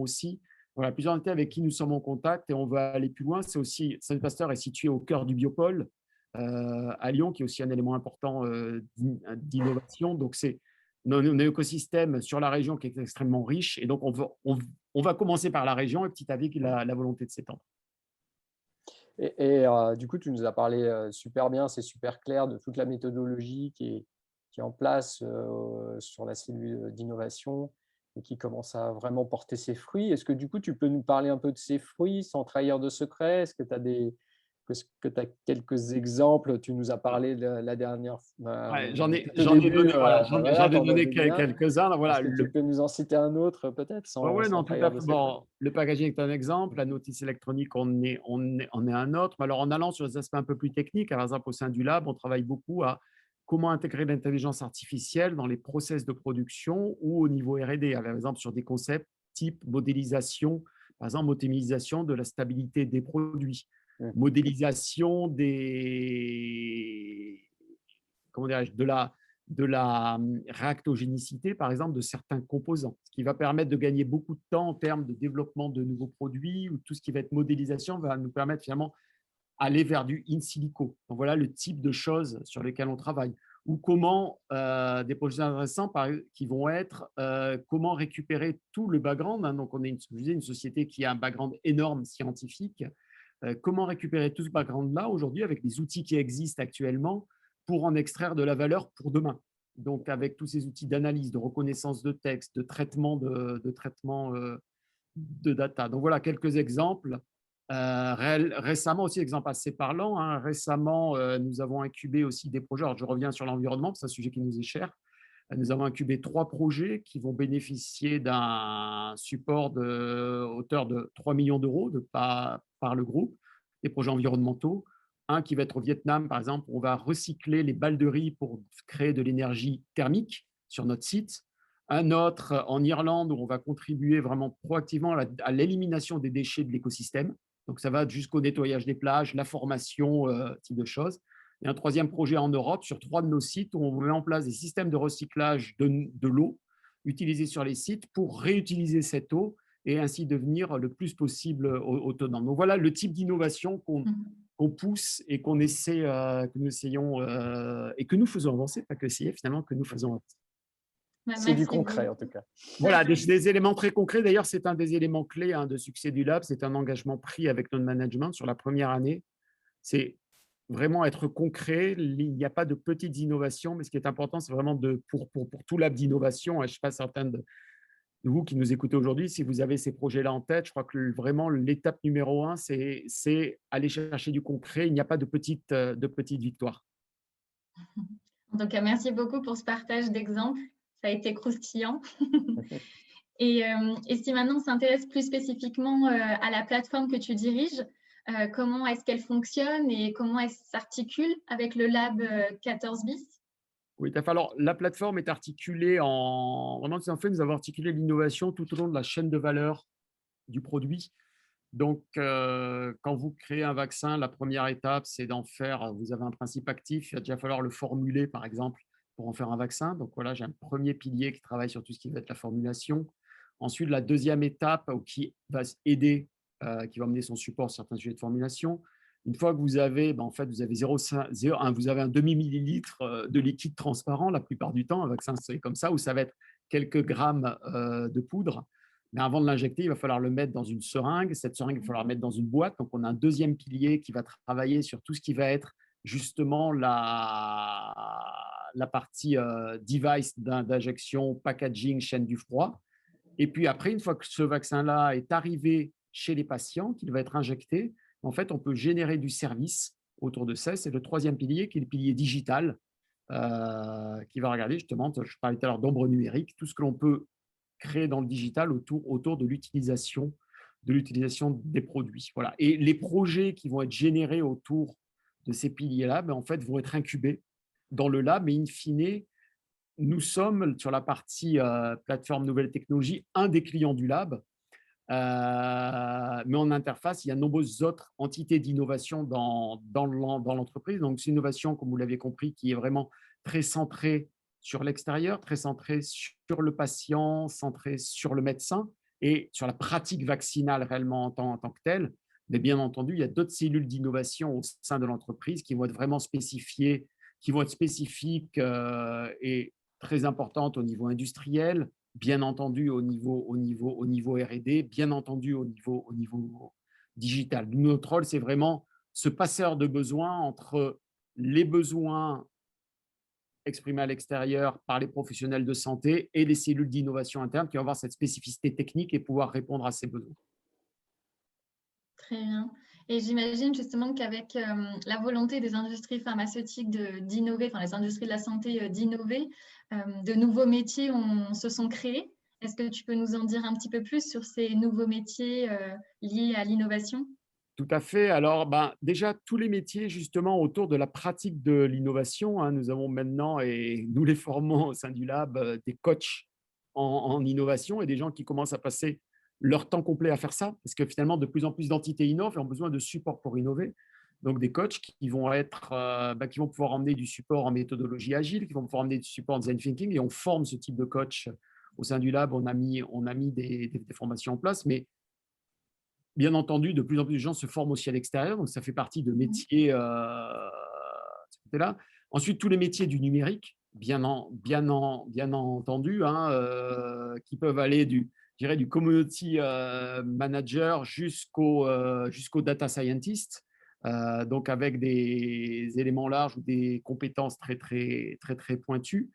aussi. Voilà, plusieurs entités avec qui nous sommes en contact et on va aller plus loin. C'est aussi, Saint-Pasteur est situé au cœur du biopôle à Lyon, qui est aussi un élément important d'innovation. Donc, c'est un écosystème sur la région qui est extrêmement riche. Et donc, on va commencer par la région et petit à petit, la volonté de s'étendre. Du coup, tu nous as parlé super bien, c'est super clair de toute la méthodologie qui est en place sur la cellule d'innovation et qui commence à vraiment porter ses fruits. Est-ce que du coup, tu peux nous parler un peu de ces fruits sans trahir de secret? Est-ce que tu as quelques exemples? Tu nous as parlé la dernière fois. Ouais, j'en ai donné quelques-uns. Voilà, est-ce que tu peux nous en citer un autre peut-être Oui, sans non, tout à trahir de fait. secret? Bon, le packaging est un exemple, la notice électronique on est un autre. Mais alors, en allant sur des aspects un peu plus techniques, par exemple au sein du lab, on travaille beaucoup à comment intégrer l'intelligence artificielle dans les process de production ou au niveau R&D, par exemple sur des concepts type modélisation, par exemple modélisation de la stabilité des produits, modélisation de la réactogénicité, par exemple, de certains composants, ce qui va permettre de gagner beaucoup de temps en termes de développement de nouveaux produits, ou tout ce qui va être modélisation va nous permettre finalement d'aller vers du in silico. Donc voilà le type de choses sur lesquelles on travaille. Ou comment, des projets intéressants qui vont être comment récupérer tout le background. Hein, donc on est une société qui a un background énorme scientifique. Comment récupérer tout ce background-là aujourd'hui avec les outils qui existent actuellement pour en extraire de la valeur pour demain. Donc, avec tous ces outils d'analyse, de reconnaissance de texte, de traitement de data. Donc, voilà quelques exemples. Récemment aussi, exemple assez parlant, hein, récemment, nous avons incubé aussi des projets. Alors, je reviens sur l'environnement, c'est un sujet qui nous est cher. Nous avons incubé 3 projets qui vont bénéficier d'un support de hauteur de 3 millions d'euros par le groupe, des projets environnementaux. Un qui va être au Vietnam, par exemple, on va recycler les balles de riz pour créer de l'énergie thermique sur notre site. Un autre en Irlande où on va contribuer vraiment proactivement à l'élimination des déchets de l'écosystème. Donc, ça va jusqu'au nettoyage des plages, la formation, type de choses. Et un troisième projet en Europe sur 3 de nos sites où on met en place des systèmes de recyclage de l'eau utilisée sur les sites pour réutiliser cette eau et ainsi devenir le plus possible autonome. Donc, voilà le type d'innovation qu'on pousse et qu'on essaie, que nous essayons et que nous faisons avancer, pas que essayer finalement, que nous faisons avancer. C'est du concret en tout cas. Voilà, des éléments très concrets. D'ailleurs, c'est un des éléments clés de succès du Lab. C'est un engagement pris avec notre management sur la première année. C'est vraiment être concret. Il n'y a pas de petites innovations, mais ce qui est important, c'est vraiment pour tout Lab d'innovation. Je ne sais pas, certains de vous qui nous écoutez aujourd'hui, si vous avez ces projets-là en tête, je crois que vraiment l'étape numéro 1, c'est aller chercher du concret. Il n'y a pas de petites victoires. En tout cas, merci beaucoup pour ce partage d'exemples. Ça a été croustillant. Et si maintenant on s'intéresse plus spécifiquement à la plateforme que tu diriges, comment est-ce qu'elle fonctionne et comment elle s'articule avec le Lab 14 bis? Oui, alors la plateforme est articulée vraiment, en fait, nous avons articulé l'innovation tout au long de la chaîne de valeur du produit. Donc, quand vous créez un vaccin, la première étape, c'est d'en faire, vous avez un principe actif, il va déjà falloir le formuler, par exemple, pour en faire un vaccin. Donc, voilà, j'ai un premier pilier qui travaille sur tout ce qui va être la formulation. Ensuite, la deuxième étape qui va aider qui va mener son support sur certains sujets de formulation. Une fois que vous avez, en fait, vous avez vous avez un demi-millilitre de liquide transparent la plupart du temps. Un vaccin, c'est comme ça, où ça va être quelques grammes de poudre. Mais avant de l'injecter, il va falloir le mettre dans une seringue. Cette seringue, il va falloir la mettre dans une boîte. Donc, on a un deuxième pilier qui va travailler sur tout ce qui va être justement la partie device d'injection, packaging, chaîne du froid. Et puis après, une fois que ce vaccin-là est arrivé chez les patients, qu'il va être injecté, en fait, on peut générer du service autour de ça. C'est le troisième pilier, qui est le pilier digital, qui va regarder justement, je parlais tout à l'heure d'ombre numérique, tout ce que l'on peut créer dans le digital autour de l'utilisation des produits. Voilà. Et les projets qui vont être générés autour de ces piliers-là, en fait, vont être incubés dans le lab, mais in fine, nous sommes sur la partie plateforme nouvelles technologies, un des clients du lab, mais en interface, il y a de nombreuses autres entités d'innovation dans l'entreprise. Donc, c'est une innovation, comme vous l'avez compris, qui est vraiment très centrée sur l'extérieur, très centrée sur le patient, centrée sur le médecin et sur la pratique vaccinale réellement en tant que telle. Mais bien entendu, il y a d'autres cellules d'innovation au sein de l'entreprise qui vont être vraiment spécifiées, qui vont être spécifiques et très importantes au niveau industriel, bien entendu au niveau R&D, bien entendu au niveau digital. Notre rôle, c'est vraiment ce passeur de besoins entre les besoins exprimés à l'extérieur par les professionnels de santé et les cellules d'innovation interne qui vont avoir cette spécificité technique et pouvoir répondre à ces besoins. Très bien. Et j'imagine justement qu'avec la volonté des industries pharmaceutiques d'innover, enfin les industries de la santé d'innover, de nouveaux métiers se sont créés. Est-ce que tu peux nous en dire un petit peu plus sur ces nouveaux métiers liés à l'innovation? Tout à fait. Alors, déjà, tous les métiers, justement, autour de la pratique de l'innovation, nous avons maintenant, et nous les formons au sein du lab, des coachs en innovation et des gens qui commencent à passer leur temps complet à faire ça, parce que finalement, de plus en plus d'entités innovent et ont besoin de support pour innover. Donc, des coachs qui vont qui vont pouvoir emmener du support en méthodologie agile, qui vont pouvoir emmener du support en design thinking, et on forme ce type de coach au sein du lab. On a mis des formations en place, mais bien entendu, de plus en plus de gens se forment aussi à l'extérieur, donc ça fait partie de métiers ce côté-là. Ensuite, tous les métiers du numérique, bien entendu, qui peuvent aller du community manager jusqu'au data scientist, donc avec des éléments larges ou des compétences très, très, très, très pointues.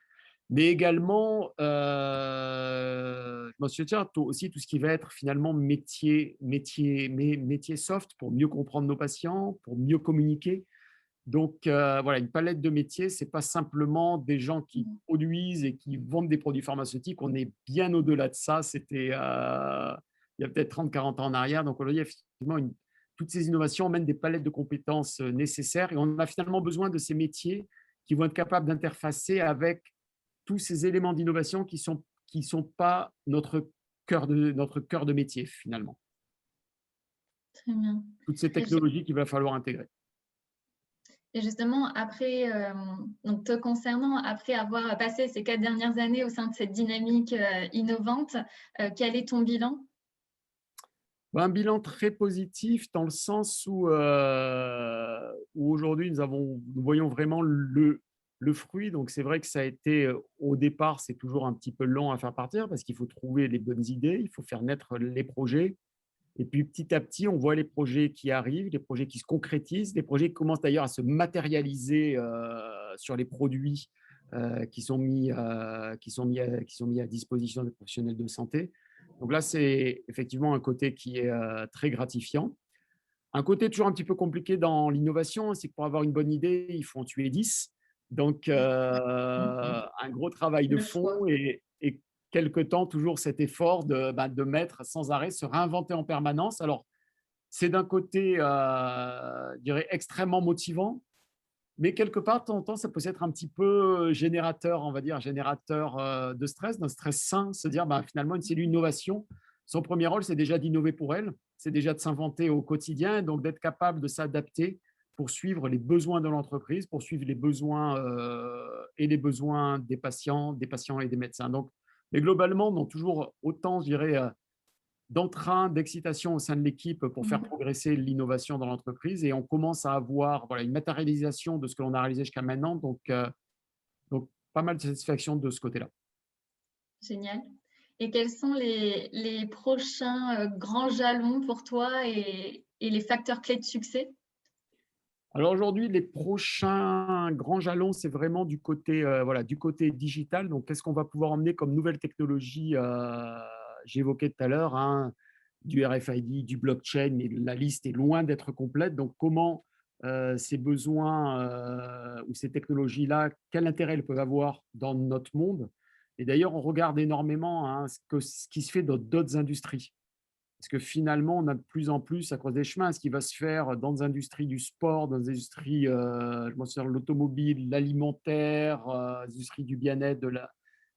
Mais également, je m'en souviens aussi tout ce qui va être finalement métier soft pour mieux comprendre nos patients, pour mieux communiquer. Donc, voilà, une palette de métiers, ce n'est pas simplement des gens qui produisent et qui vendent des produits pharmaceutiques. On est bien au-delà de ça. C'était il y a peut-être 30-40 ans en arrière. Donc, aujourd'hui, effectivement, toutes ces innovations mènent des palettes de compétences nécessaires et on a finalement besoin de ces métiers qui vont être capables d'interfacer avec tous ces éléments d'innovation qui sont pas notre cœur de métier finalement. Très bien. Toutes ces technologies qu'il va falloir intégrer. Et justement, après, donc te concernant, après avoir passé ces 4 dernières années au sein de cette dynamique innovante, quel est ton bilan? Un bilan très positif dans le sens où aujourd'hui nous voyons vraiment le fruit. Donc c'est vrai que ça a été au départ, c'est toujours un petit peu long à faire partir parce qu'il faut trouver les bonnes idées, il faut faire naître les projets. Et puis petit à petit, on voit les projets qui arrivent, les projets qui se concrétisent, les projets qui commencent d'ailleurs à se matérialiser sur les produits qui sont mis à disposition des professionnels de santé. Donc là, c'est effectivement un côté qui est très gratifiant. Un côté toujours un petit peu compliqué dans l'innovation, c'est que pour avoir une bonne idée, il faut en tuer 10. Donc, un gros travail de fond et quelque temps toujours cet effort de mettre sans arrêt, se réinventer en permanence. Alors, c'est d'un côté, je dirais, extrêmement motivant, mais quelque part, de temps en temps, ça peut être un petit peu générateur, on va dire, générateur de stress, d'un stress sain, se dire finalement, une cellule d'innovation, son premier rôle, c'est déjà d'innover pour elle, c'est déjà de s'inventer au quotidien, donc d'être capable de s'adapter pour suivre les besoins de l'entreprise, pour suivre les besoins des patients et des médecins. Donc, mais globalement, on a toujours autant, je dirais, d'entrain, d'excitation au sein de l'équipe pour faire progresser l'innovation dans l'entreprise. Et on commence à avoir une matérialisation de ce que l'on a réalisé jusqu'à maintenant. Donc, pas mal de satisfaction de ce côté-là. Génial. Et quels sont les prochains grands jalons pour toi et les facteurs clés de succès? Alors aujourd'hui, les prochains grands jalons, c'est vraiment du côté, du côté digital. Donc, qu'est-ce qu'on va pouvoir emmener comme nouvelle technologie? J'ai évoqué tout à l'heure, hein, du RFID, du blockchain, mais la liste est loin d'être complète. Donc, comment ces besoins ou ces technologies-là, quel intérêt elles peuvent avoir dans notre monde? Et d'ailleurs, on regarde énormément, hein, ce qui se fait dans d'autres industries. Parce que finalement, on a de plus en plus, à cause des chemins, ce qui va se faire dans les industries du sport, dans les industries, je m'en sers, l'automobile, l'alimentaire, les industries du bien-être,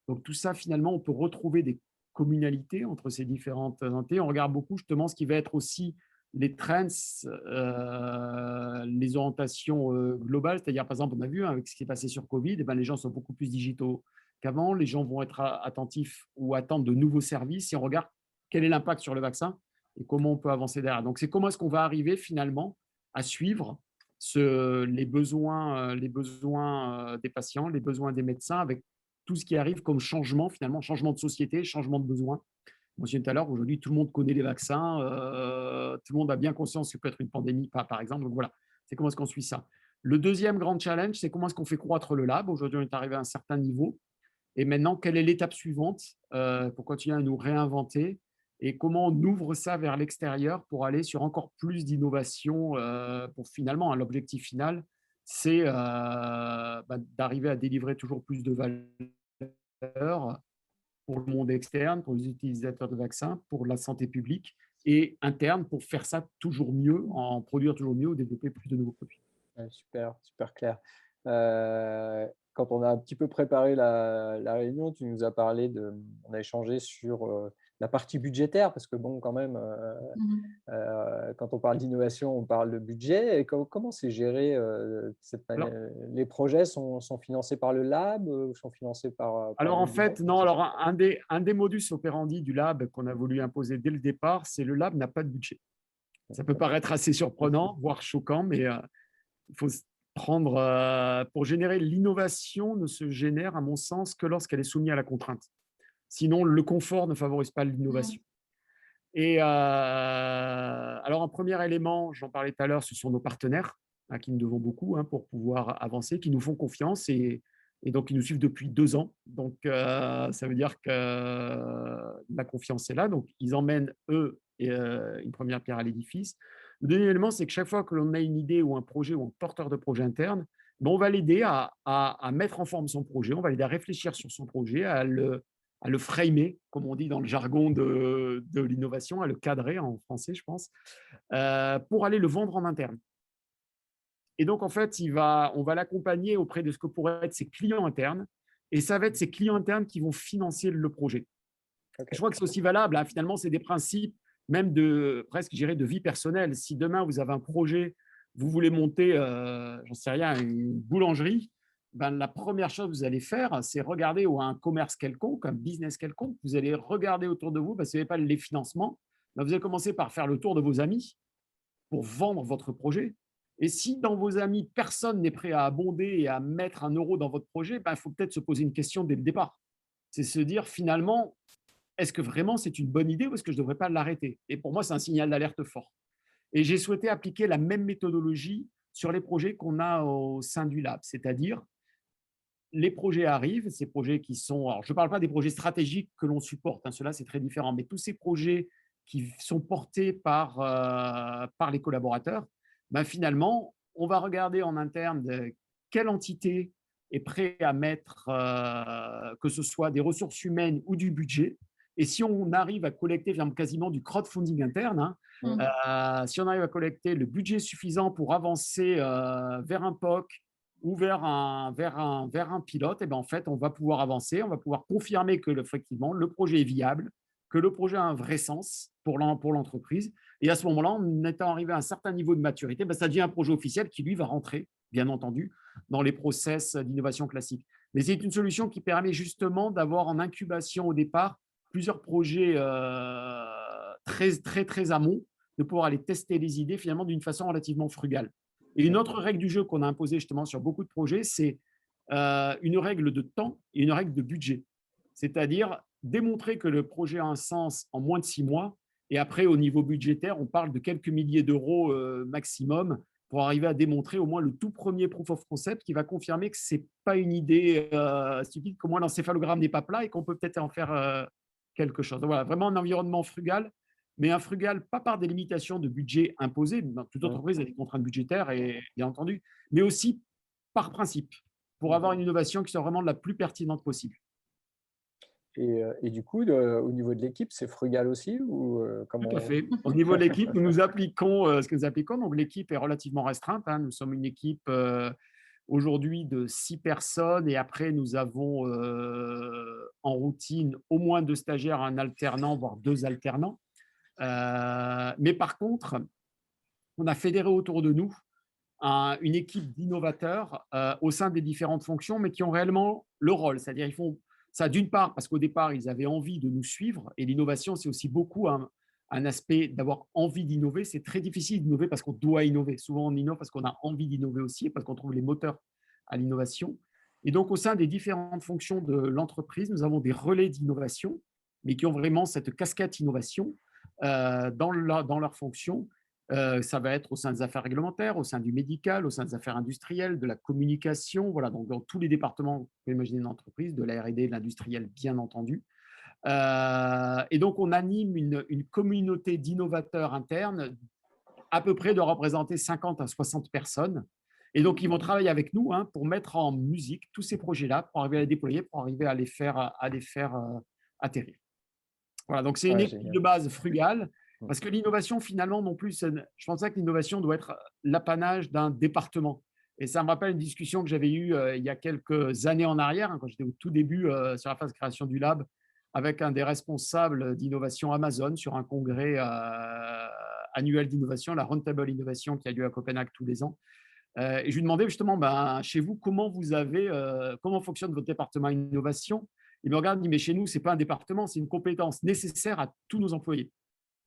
donc tout ça, finalement, on peut retrouver des communalités entre ces différentes entités. On regarde beaucoup justement ce qui va être aussi les trends, les orientations globales. C'est-à-dire, par exemple, on a vu, hein, avec ce qui est passé sur Covid, eh ben, les gens sont beaucoup plus digitaux qu'avant. Les gens vont être attentifs ou attendre de nouveaux services. Et on regarde quel est l'impact sur le vaccin et comment on peut avancer derrière. Donc, c'est comment est-ce qu'on va arriver finalement à suivre les besoins des patients, les besoins des médecins, avec tout ce qui arrive comme changement, finalement, changement de société, changement de besoins. Je mentionnais tout à l'heure, aujourd'hui, tout le monde connaît les vaccins, tout le monde a bien conscience que ça peut être une pandémie, par exemple. Donc voilà, c'est comment est-ce qu'on suit ça. Le deuxième grand challenge, c'est comment est-ce qu'on fait croître le lab. Aujourd'hui, on est arrivé à un certain niveau. Et maintenant, quelle est l'étape suivante pour continuer à nous réinventer et comment on ouvre ça vers l'extérieur pour aller sur encore plus d'innovation pour finalement, hein, l'objectif final, c'est d'arriver à délivrer toujours plus de valeur pour le monde externe, pour les utilisateurs de vaccins, pour la santé publique et interne pour faire ça toujours mieux, en produire toujours mieux ou développer plus de nouveaux produits. Ouais, super, super clair. Quand on a un petit peu préparé la réunion, tu nous as parlé on a échangé sur la partie budgétaire, parce que bon, quand même, quand on parle d'innovation, on parle de budget. Et comment c'est géré Alors, les projets sont financés par le lab ou sont financés par en le budget? fait, non. Alors, un des modus operandi du lab qu'on a voulu imposer dès le départ, c'est le lab n'a pas de budget. Ça peut paraître assez surprenant, voire choquant, mais il faut prendre… pour générer l'innovation ne se génère, à mon sens, que lorsqu'elle est soumise à la contrainte. Sinon, le confort ne favorise pas l'innovation. Et alors, un premier élément, j'en parlais tout à l'heure, ce sont nos partenaires, à qui nous devons beaucoup pour pouvoir avancer, qui nous font confiance et donc ils nous suivent depuis 2 ans. Donc, ça veut dire que la confiance est là. Donc, ils emmènent, eux, une première pierre à l'édifice. Le deuxième élément, c'est que chaque fois que l'on a une idée ou un projet ou un porteur de projet interne, on va l'aider à mettre en forme son projet, on va l'aider à réfléchir sur son projet, à le framer, comme on dit dans le jargon de l'innovation, à le cadrer en français, je pense, pour aller le vendre en interne. Et donc, en fait, on va l'accompagner auprès de ce que pourraient être ses clients internes, et ça va être ces clients internes qui vont financer le projet. Okay. Je crois que c'est aussi valable, hein, finalement, c'est des principes même presque, je dirais, de vie personnelle. Si demain, vous avez un projet, vous voulez monter, j'en sais rien, une boulangerie, la première chose que vous allez faire, c'est regarder ou un commerce quelconque, un business quelconque, vous allez regarder autour de vous, si vous n'avez pas les financements, vous allez commencer par faire le tour de vos amis pour vendre votre projet. Et si dans vos amis, personne n'est prêt à abonder et à mettre 1 euro dans votre projet, il faut peut-être se poser une question dès le départ. C'est se dire finalement, est-ce que vraiment c'est une bonne idée ou est-ce que je ne devrais pas l'arrêter? Et pour moi, c'est un signal d'alerte fort. Et j'ai souhaité appliquer la même méthodologie sur les projets qu'on a au sein du lab, c'est-à-dire les projets arrivent, ces projets qui sont… Alors, je ne parle pas des projets stratégiques que l'on supporte, ceux-là, c'est très différent, mais tous ces projets qui sont portés par les collaborateurs, finalement, on va regarder en interne quelle entité est prête à mettre, que ce soit des ressources humaines ou du budget. Et si on arrive à collecter quasiment du crowdfunding interne, si on arrive à collecter le budget suffisant pour avancer vers un POC ou vers un pilote, en fait, on va pouvoir avancer, on va pouvoir confirmer que effectivement, le projet est viable, que le projet a un vrai sens pour l'entreprise. Et à ce moment-là, en étant arrivé à un certain niveau de maturité, ça devient un projet officiel qui, lui, va rentrer, bien entendu, dans les process d'innovation classiques. Mais c'est une solution qui permet justement d'avoir en incubation au départ plusieurs projets très amont, de pouvoir aller tester les idées finalement d'une façon relativement frugale. Et une autre règle du jeu qu'on a imposée justement sur beaucoup de projets, c'est une règle de temps et une règle de budget. C'est-à-dire démontrer que le projet a un sens en moins de 6 mois. Et après, au niveau budgétaire, on parle de quelques milliers d'euros maximum pour arriver à démontrer au moins le tout premier proof of concept qui va confirmer que ce n'est pas une idée stupide, qu'au moins l'encéphalogramme n'est pas plat et qu'on peut peut-être en faire quelque chose. Donc voilà, vraiment un environnement frugal, mais un frugal pas par des limitations de budget imposées, toute entreprise a des contraintes budgétaires, et, bien entendu, mais aussi par principe, pour avoir une innovation qui soit vraiment la plus pertinente possible. Et du coup, au niveau de l'équipe, c'est frugal aussi ou comment... Tout à fait. Au niveau de l'équipe, nous appliquons ce que nous appliquons. Donc, l'équipe est relativement restreinte. Nous sommes une équipe aujourd'hui de 6 personnes, et après, nous avons en routine au moins 2 stagiaires, un alternant, voire 2 alternants. Mais par contre, on a fédéré autour de nous une équipe d'innovateurs au sein des différentes fonctions, mais qui ont réellement le rôle. C'est-à-dire, ils font ça d'une part parce qu'au départ, ils avaient envie de nous suivre. Et l'innovation, c'est aussi beaucoup un aspect d'avoir envie d'innover. C'est très difficile d'innover parce qu'on doit innover. Souvent, on innove parce qu'on a envie d'innover aussi et parce qu'on trouve les moteurs à l'innovation. Et donc, au sein des différentes fonctions de l'entreprise, nous avons des relais d'innovation, mais qui ont vraiment cette casquette innovation dans leur fonction. Ça va être au sein des affaires réglementaires, au sein du médical, au sein des affaires industrielles, de la communication, voilà, donc dans tous les départements, vous pouvez imaginer une entreprise, de la R&D, de l'industriel, bien entendu. Et donc, on anime une communauté d'innovateurs internes, à peu près de représenter 50 à 60 personnes. Et donc, ils vont travailler avec nous pour mettre en musique tous ces projets-là, pour arriver à les déployer, pour arriver à les faire atterrir. Voilà, donc c'est une équipe de base frugale, parce que l'innovation, finalement, non plus, je pense que l'innovation doit être l'apanage d'un département. Et ça me rappelle une discussion que j'avais eue il y a quelques années en arrière, quand j'étais au tout début sur la phase de création du lab, avec un des responsables d'innovation Amazon sur un congrès annuel d'innovation, la Roundtable Innovation, qui a lieu à Copenhague tous les ans. Et je lui demandais justement, chez vous, comment fonctionne votre département innovation? Il me regarde et dit, mais chez nous, ce n'est pas un département, c'est une compétence nécessaire à tous nos employés.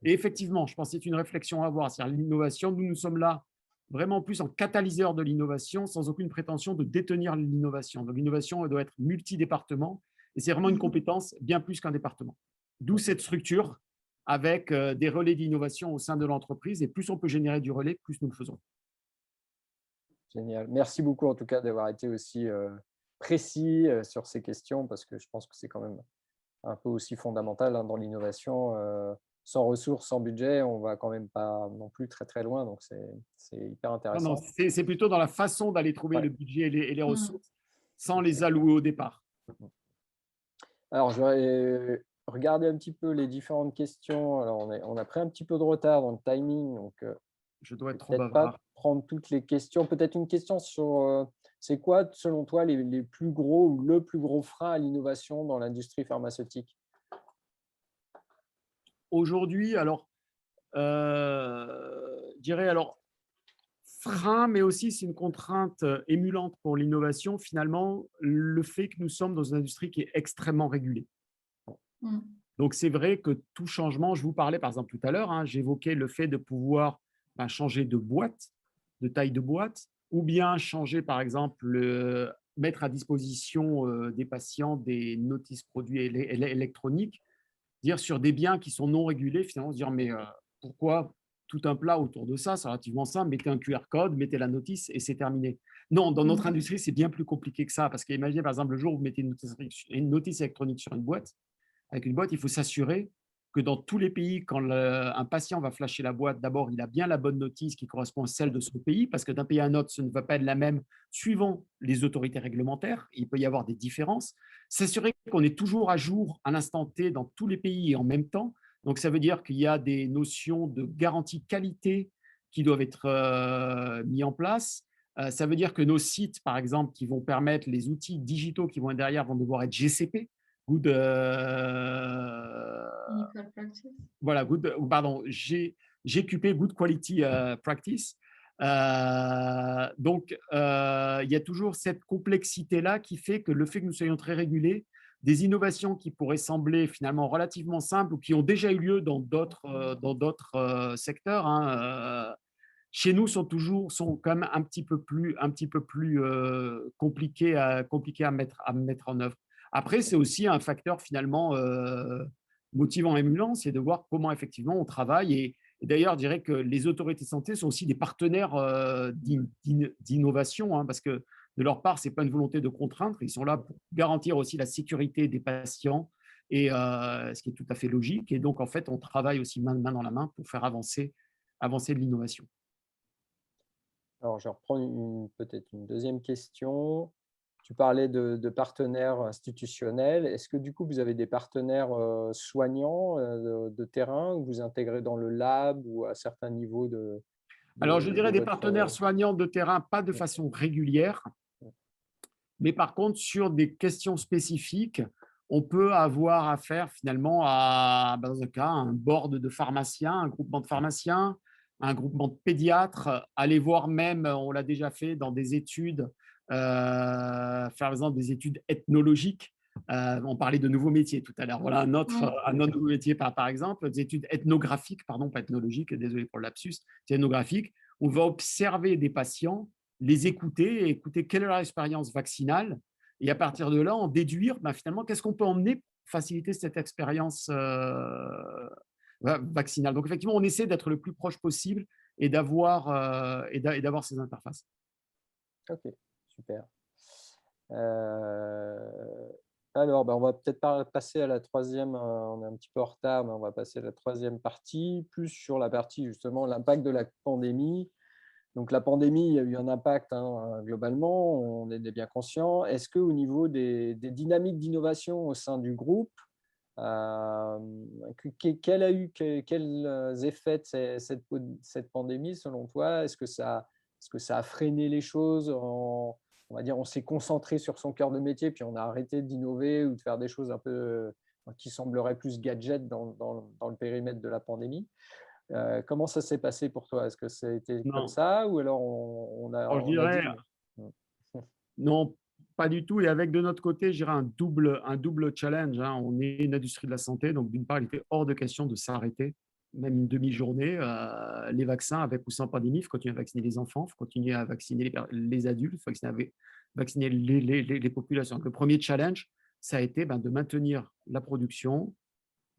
Et effectivement, je pense que c'est une réflexion à avoir. C'est-à-dire l'innovation, nous sommes là vraiment plus en catalyseur de l'innovation, sans aucune prétention de détenir l'innovation. Donc l'innovation, elle doit être multi-département, et c'est vraiment une compétence bien plus qu'un département. D'où cette structure avec des relais d'innovation au sein de l'entreprise, et plus on peut générer du relais, plus nous le faisons. Génial. Merci beaucoup en tout cas d'avoir été aussi précis sur ces questions, parce que je pense que c'est quand même un peu aussi fondamental dans l'innovation. Sans ressources, sans budget, on ne va quand même pas non plus très très loin, donc c'est hyper intéressant. Non, c'est plutôt dans la façon d'aller trouver le budget et les ressources sans les allouer au départ. Alors, je vais regarder un petit peu les différentes questions. Alors, on a pris un petit peu de retard dans le timing, donc je dois être trop peut-être bavard. pas prendre toutes les questions. Peut-être une question sur c'est quoi, selon toi, les plus gros ou le plus gros frein à l'innovation dans l'industrie pharmaceutique? Aujourd'hui, alors, je dirais frein, mais aussi c'est une contrainte émulante pour l'innovation, finalement, le fait que nous sommes dans une industrie qui est extrêmement régulée. Donc, c'est vrai que tout changement, je vous parlais par exemple tout à l'heure, j'évoquais le fait de pouvoir changer de boîte, de taille de boîte, ou bien changer par exemple, mettre à disposition des patients des notices produits électroniques, dire sur des biens qui sont non régulés, finalement, se dire mais pourquoi tout un plat autour de ça? C'est relativement simple, mettez un QR code, mettez la notice et c'est terminé. Non, dans notre industrie, c'est bien plus compliqué que ça, parce qu'imaginez par exemple le jour où vous mettez une notice électronique sur une boîte, avec une boîte, il faut s'assurer que dans tous les pays, quand un patient va flasher la boîte, d'abord, il a bien la bonne notice qui correspond à celle de son pays, parce que d'un pays à un autre, ce ne va pas être la même suivant les autorités réglementaires. Il peut y avoir des différences. S'assurer qu'on est toujours à jour à l'instant T dans tous les pays et en même temps. Donc, ça veut dire qu'il y a des notions de garantie qualité qui doivent être mis en place. Ça veut dire que nos sites, par exemple, qui vont permettre les outils digitaux qui vont être derrière, vont devoir être GCP. Good GQP, Good Quality Practice. Donc, il y a toujours cette complexité-là qui fait que le fait que nous soyons très régulés des innovations qui pourraient sembler finalement relativement simples ou qui ont déjà eu lieu dans d'autres secteurs, hein, chez nous sont quand même un petit peu plus compliqués à mettre en œuvre. Après, c'est aussi un facteur finalement motivant, émulant, c'est de voir comment effectivement on travaille. Et d'ailleurs, je dirais que les autorités de santé sont aussi des partenaires d'innovation, hein, parce que de leur part, ce n'est pas une volonté de contraindre, ils sont là pour garantir aussi la sécurité des patients, et ce qui est tout à fait logique. Et donc, en fait, on travaille aussi main dans la main pour faire avancer de l'innovation. Alors, je reprends peut-être une deuxième question. Tu parlais de partenaires institutionnels. Est-ce que du coup, vous avez des partenaires soignants de terrain ou vous intégrez dans le lab ou à certains niveaux Alors, je de dirais des votre… partenaires soignants de terrain, pas de façon régulière, mais par contre, sur des questions spécifiques, on peut avoir affaire finalement dans un cas, un board de pharmaciens, un groupement de pharmaciens, un groupement de pédiatres, aller voir même, on l'a déjà fait dans des études, faire par exemple des études ethnologiques. On parlait de nouveaux métiers tout à l'heure. Voilà un autre nouveau métier par exemple, des études ethnographiques, pardon, pas ethnologiques, désolé pour le lapsus, c'est ethnographique. On va observer des patients, les écouter et écouter quelle est leur expérience vaccinale. Et à partir de là, en déduire finalement qu'est-ce qu'on peut emmener pour faciliter cette expérience vaccinale. Donc effectivement, on essaie d'être le plus proche possible et d'avoir ces interfaces. Ok, super. Alors, on va peut-être passer à la troisième, on est un petit peu en retard, mais on va passer à la troisième partie, plus sur la partie justement l'impact de la pandémie. Donc la pandémie, il y a eu un impact globalement, on est bien conscient. Est-ce qu'au niveau des dynamiques d'innovation au sein du groupe, quels effets cette pandémie selon toi? Est-ce que ça a freiné les choses on va dire, on s'est concentré sur son cœur de métier, puis on a arrêté d'innover ou de faire des choses un peu qui sembleraient plus gadgets dans le périmètre de la pandémie? Comment ça s'est passé pour toi? Est-ce que ça a été comme Non, ça ou alors on alors je a dirais dit… non, pas du tout. Et avec de notre côté, je dirais un double challenge, hein. On est une industrie de la santé, donc d'une part, il était hors de question de s'arrêter, même une demi-journée. Les vaccins, avec ou sans pandémie, il faut continuer à vacciner les enfants, il faut continuer à vacciner les adultes, il faut vacciner les populations. Donc, le premier challenge, ça a été de maintenir la production,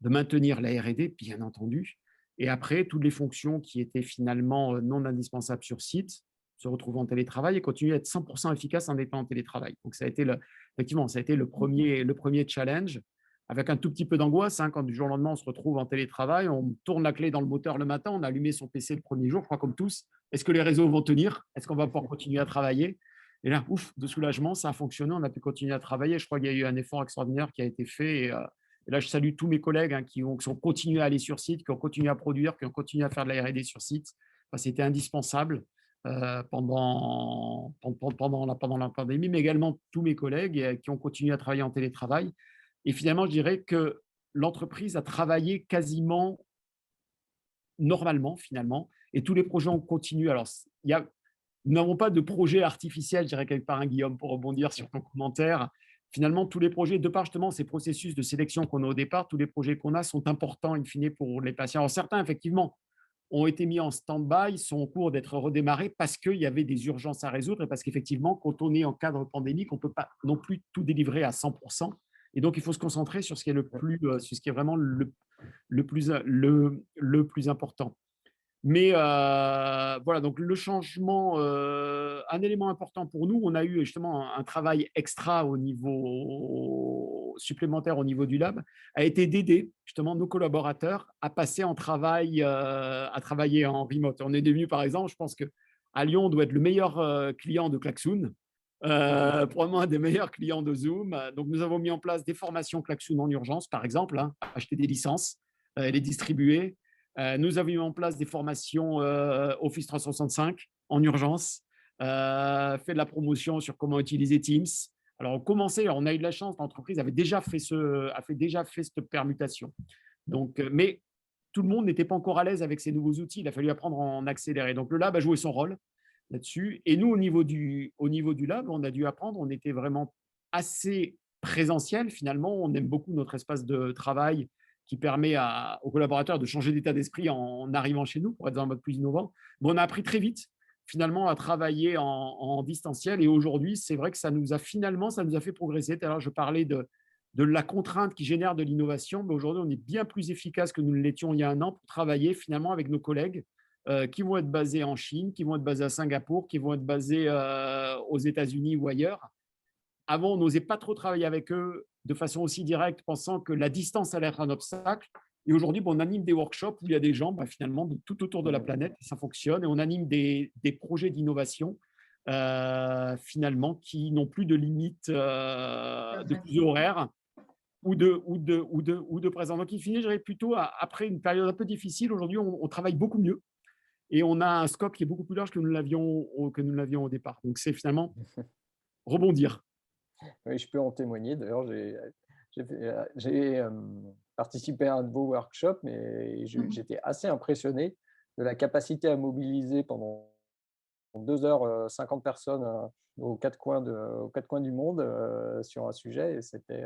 de maintenir la R&D, bien entendu, et après, toutes les fonctions qui étaient finalement non indispensables sur site se retrouvent en télétravail et continuer à être 100% efficace en étant en télétravail. Donc, effectivement, ça a été le premier challenge, avec un tout petit peu d'angoisse, hein, quand du jour au lendemain, on se retrouve en télétravail, on tourne la clé dans le moteur le matin, on a allumé son PC le premier jour, je crois comme tous. Est-ce que les réseaux vont tenir? Est-ce qu'on va pouvoir continuer à travailler? Et là, ouf, de soulagement, ça a fonctionné, on a pu continuer à travailler. Je crois qu'il y a eu un effort extraordinaire qui a été fait. Et là, je salue tous mes collègues, hein, qui ont continué à aller sur site, qui ont continué à produire, qui ont continué à faire de la R&D sur site. Enfin, c'était indispensable pendant la pandémie, mais également tous mes collègues qui ont continué à travailler en télétravail. Et finalement, je dirais que l'entreprise a travaillé quasiment normalement, finalement, et tous les projets ont continué. Alors, nous n'avons pas de projet artificiel, je dirais quelque part, hein, Guillaume, pour rebondir sur ton commentaire. Finalement, tous les projets, de par justement ces processus de sélection qu'on a au départ, tous les projets qu'on a sont importants in fine pour les patients. Alors, certains, effectivement, ont été mis en stand-by, sont en cours d'être redémarrés parce qu'il y avait des urgences à résoudre et parce qu'effectivement, quand on est en cadre pandémique, on ne peut pas non plus tout délivrer à 100%. Et donc, il faut se concentrer sur ce qui est sur ce qui est vraiment le plus important. Mais voilà, donc le changement, un élément important pour nous, on a eu justement un travail extra supplémentaire au niveau du lab, a été d'aider justement nos collaborateurs à passer à travailler en remote. On est devenu, par exemple, je pense qu'à Lyon, on doit être le meilleur client de Klaxoon, probablement un des meilleurs clients de Zoom. Donc, nous avons mis en place des formations Klaxoon en urgence, par exemple, hein, acheter des licences, les distribuer. Nous avons mis en place des formations Office 365 en urgence, fait de la promotion sur comment utiliser Teams. Alors, on a eu de la chance, l'entreprise avait déjà fait cette permutation. Donc, mais tout le monde n'était pas encore à l'aise avec ces nouveaux outils. Il a fallu apprendre à en accélérer. Donc, le lab a joué son rôle là-dessus. Et nous, au niveau du lab, on a dû apprendre. On était vraiment assez présentiel, finalement. On aime beaucoup notre espace de travail qui permet aux collaborateurs de changer d'état d'esprit en arrivant chez nous pour être dans un mode plus innovant. Mais on a appris très vite, finalement, à travailler en distanciel. Et aujourd'hui, c'est vrai que ça nous a fait progresser. Tout à l'heure, je parlais de la contrainte qui génère de l'innovation. Mais aujourd'hui, on est bien plus efficace que nous ne l'étions il y a un an pour travailler finalement avec nos collègues qui vont être basés en Chine, qui vont être basés à Singapour, qui vont être basés aux États-Unis ou ailleurs. Avant, on n'osait pas trop travailler avec eux de façon aussi directe, pensant que la distance allait être un obstacle. Et aujourd'hui, on anime des workshops où il y a des gens finalement de tout autour de la planète, et ça fonctionne. Et on anime des projets d'innovation finalement qui n'ont plus de limite de fuseau horaire ou de présence. Donc, in fine, je dirais plutôt, après une période un peu difficile, aujourd'hui, on travaille beaucoup mieux et on a un scope qui est beaucoup plus large que nous l'avions au départ. Donc, c'est finalement rebondir. Oui, je peux en témoigner. D'ailleurs, j'ai participé à un de vos workshops, mais j'étais assez impressionné de la capacité à mobiliser pendant 2 heures 50 personnes aux quatre coins du monde sur un sujet. Et c'était.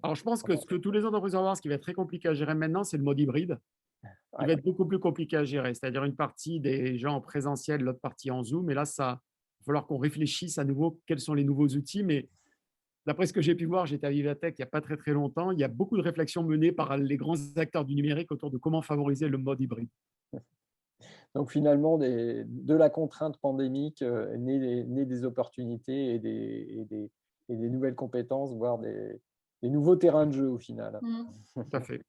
Alors, je pense que ce que tous les entreprises vont voir, ce qui va être très compliqué à gérer maintenant, c'est le mode hybride. Il va être beaucoup plus compliqué à gérer, c'est-à-dire une partie des gens en présentiel, l'autre partie en Zoom. Et là, il va falloir qu'on réfléchisse à nouveau quels sont les nouveaux outils. Mais d'après ce que j'ai pu voir, j'étais à Vivatech il n'y a pas très, très longtemps, il y a beaucoup de réflexions menées par les grands acteurs du numérique autour de comment favoriser le mode hybride. Donc finalement, de la contrainte pandémique naît des opportunités et des nouvelles compétences, voire des nouveaux terrains de jeu au final. Tout à fait.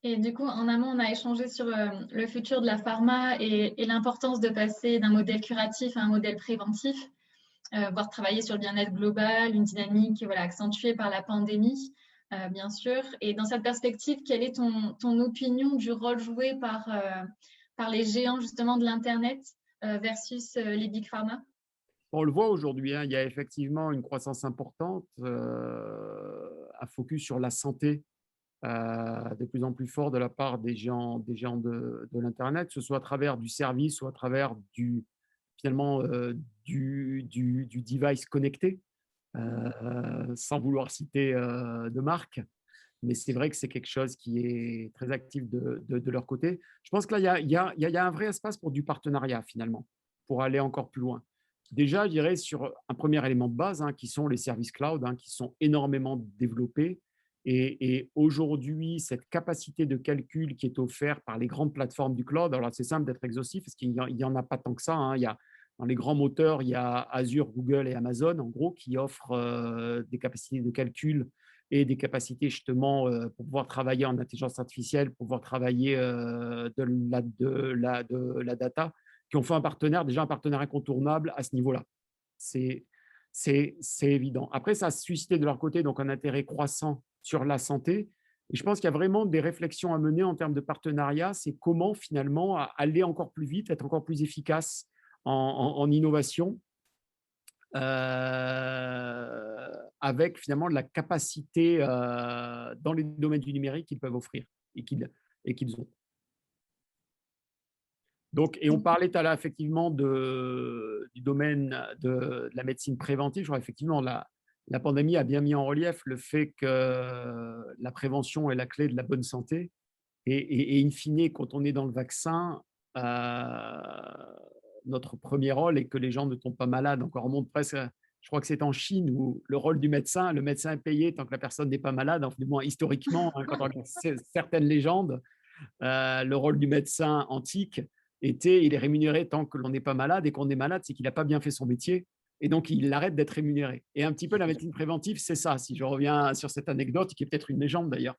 Et du coup, en amont, on a échangé sur le futur de la pharma et l'importance de passer d'un modèle curatif à un modèle préventif, voire travailler sur le bien-être global, une dynamique accentuée par la pandémie, bien sûr. Et dans cette perspective, quelle est ton opinion du rôle joué par les géants justement de l'Internet versus les big pharma? On le voit aujourd'hui, il y a effectivement une croissance importante, un focus sur la santé de plus en plus fort de la part des géants de l'Internet, que ce soit à travers du service ou à travers finalement du device connecté, sans vouloir citer de marque. Mais c'est vrai que c'est quelque chose qui est très actif de leur côté. Je pense que là, il y a un vrai espace pour du partenariat finalement, pour aller encore plus loin. Déjà, je dirais sur un premier élément de base, qui sont les services cloud, qui sont énormément développés. Et aujourd'hui, cette capacité de calcul qui est offerte par les grandes plateformes du cloud, alors c'est simple d'être exhaustif, parce qu'il n'y en a pas tant que ça. Il y a, dans les grands moteurs, il y a Azure, Google et Amazon, en gros, qui offrent des capacités de calcul et des capacités justement pour pouvoir travailler en intelligence artificielle, pour pouvoir travailler de la data, qui ont fait déjà un partenaire incontournable à ce niveau-là. C'est évident. Après, ça a suscité de leur côté donc un intérêt croissant sur la santé. Et je pense qu'il y a vraiment des réflexions à mener en termes de partenariat. C'est comment finalement aller encore plus vite, être encore plus efficace en innovation, avec finalement la capacité dans les domaines du numérique qu'ils peuvent offrir et qu'ils ont. Donc, et on parlait tout à l'heure effectivement du domaine de la médecine préventive. Je crois effectivement la pandémie a bien mis en relief le fait que la prévention est la clé de la bonne santé. Et in fine, quand on est dans le vaccin, notre premier rôle est que les gens ne tombent pas malades. Donc, on remonte presque, je crois que c'est en Chine où le rôle du médecin, le médecin est payé tant que la personne n'est pas malade. Enfin, du moins, historiquement, quand on regarde certaines légendes, le rôle du médecin antique était, il est rémunéré tant que l'on n'est pas malade, et qu'on est malade, c'est qu'il n'a pas bien fait son métier, et donc il arrête d'être rémunéré. Et un petit peu la médecine préventive, c'est ça, si je reviens sur cette anecdote, qui est peut-être une légende d'ailleurs.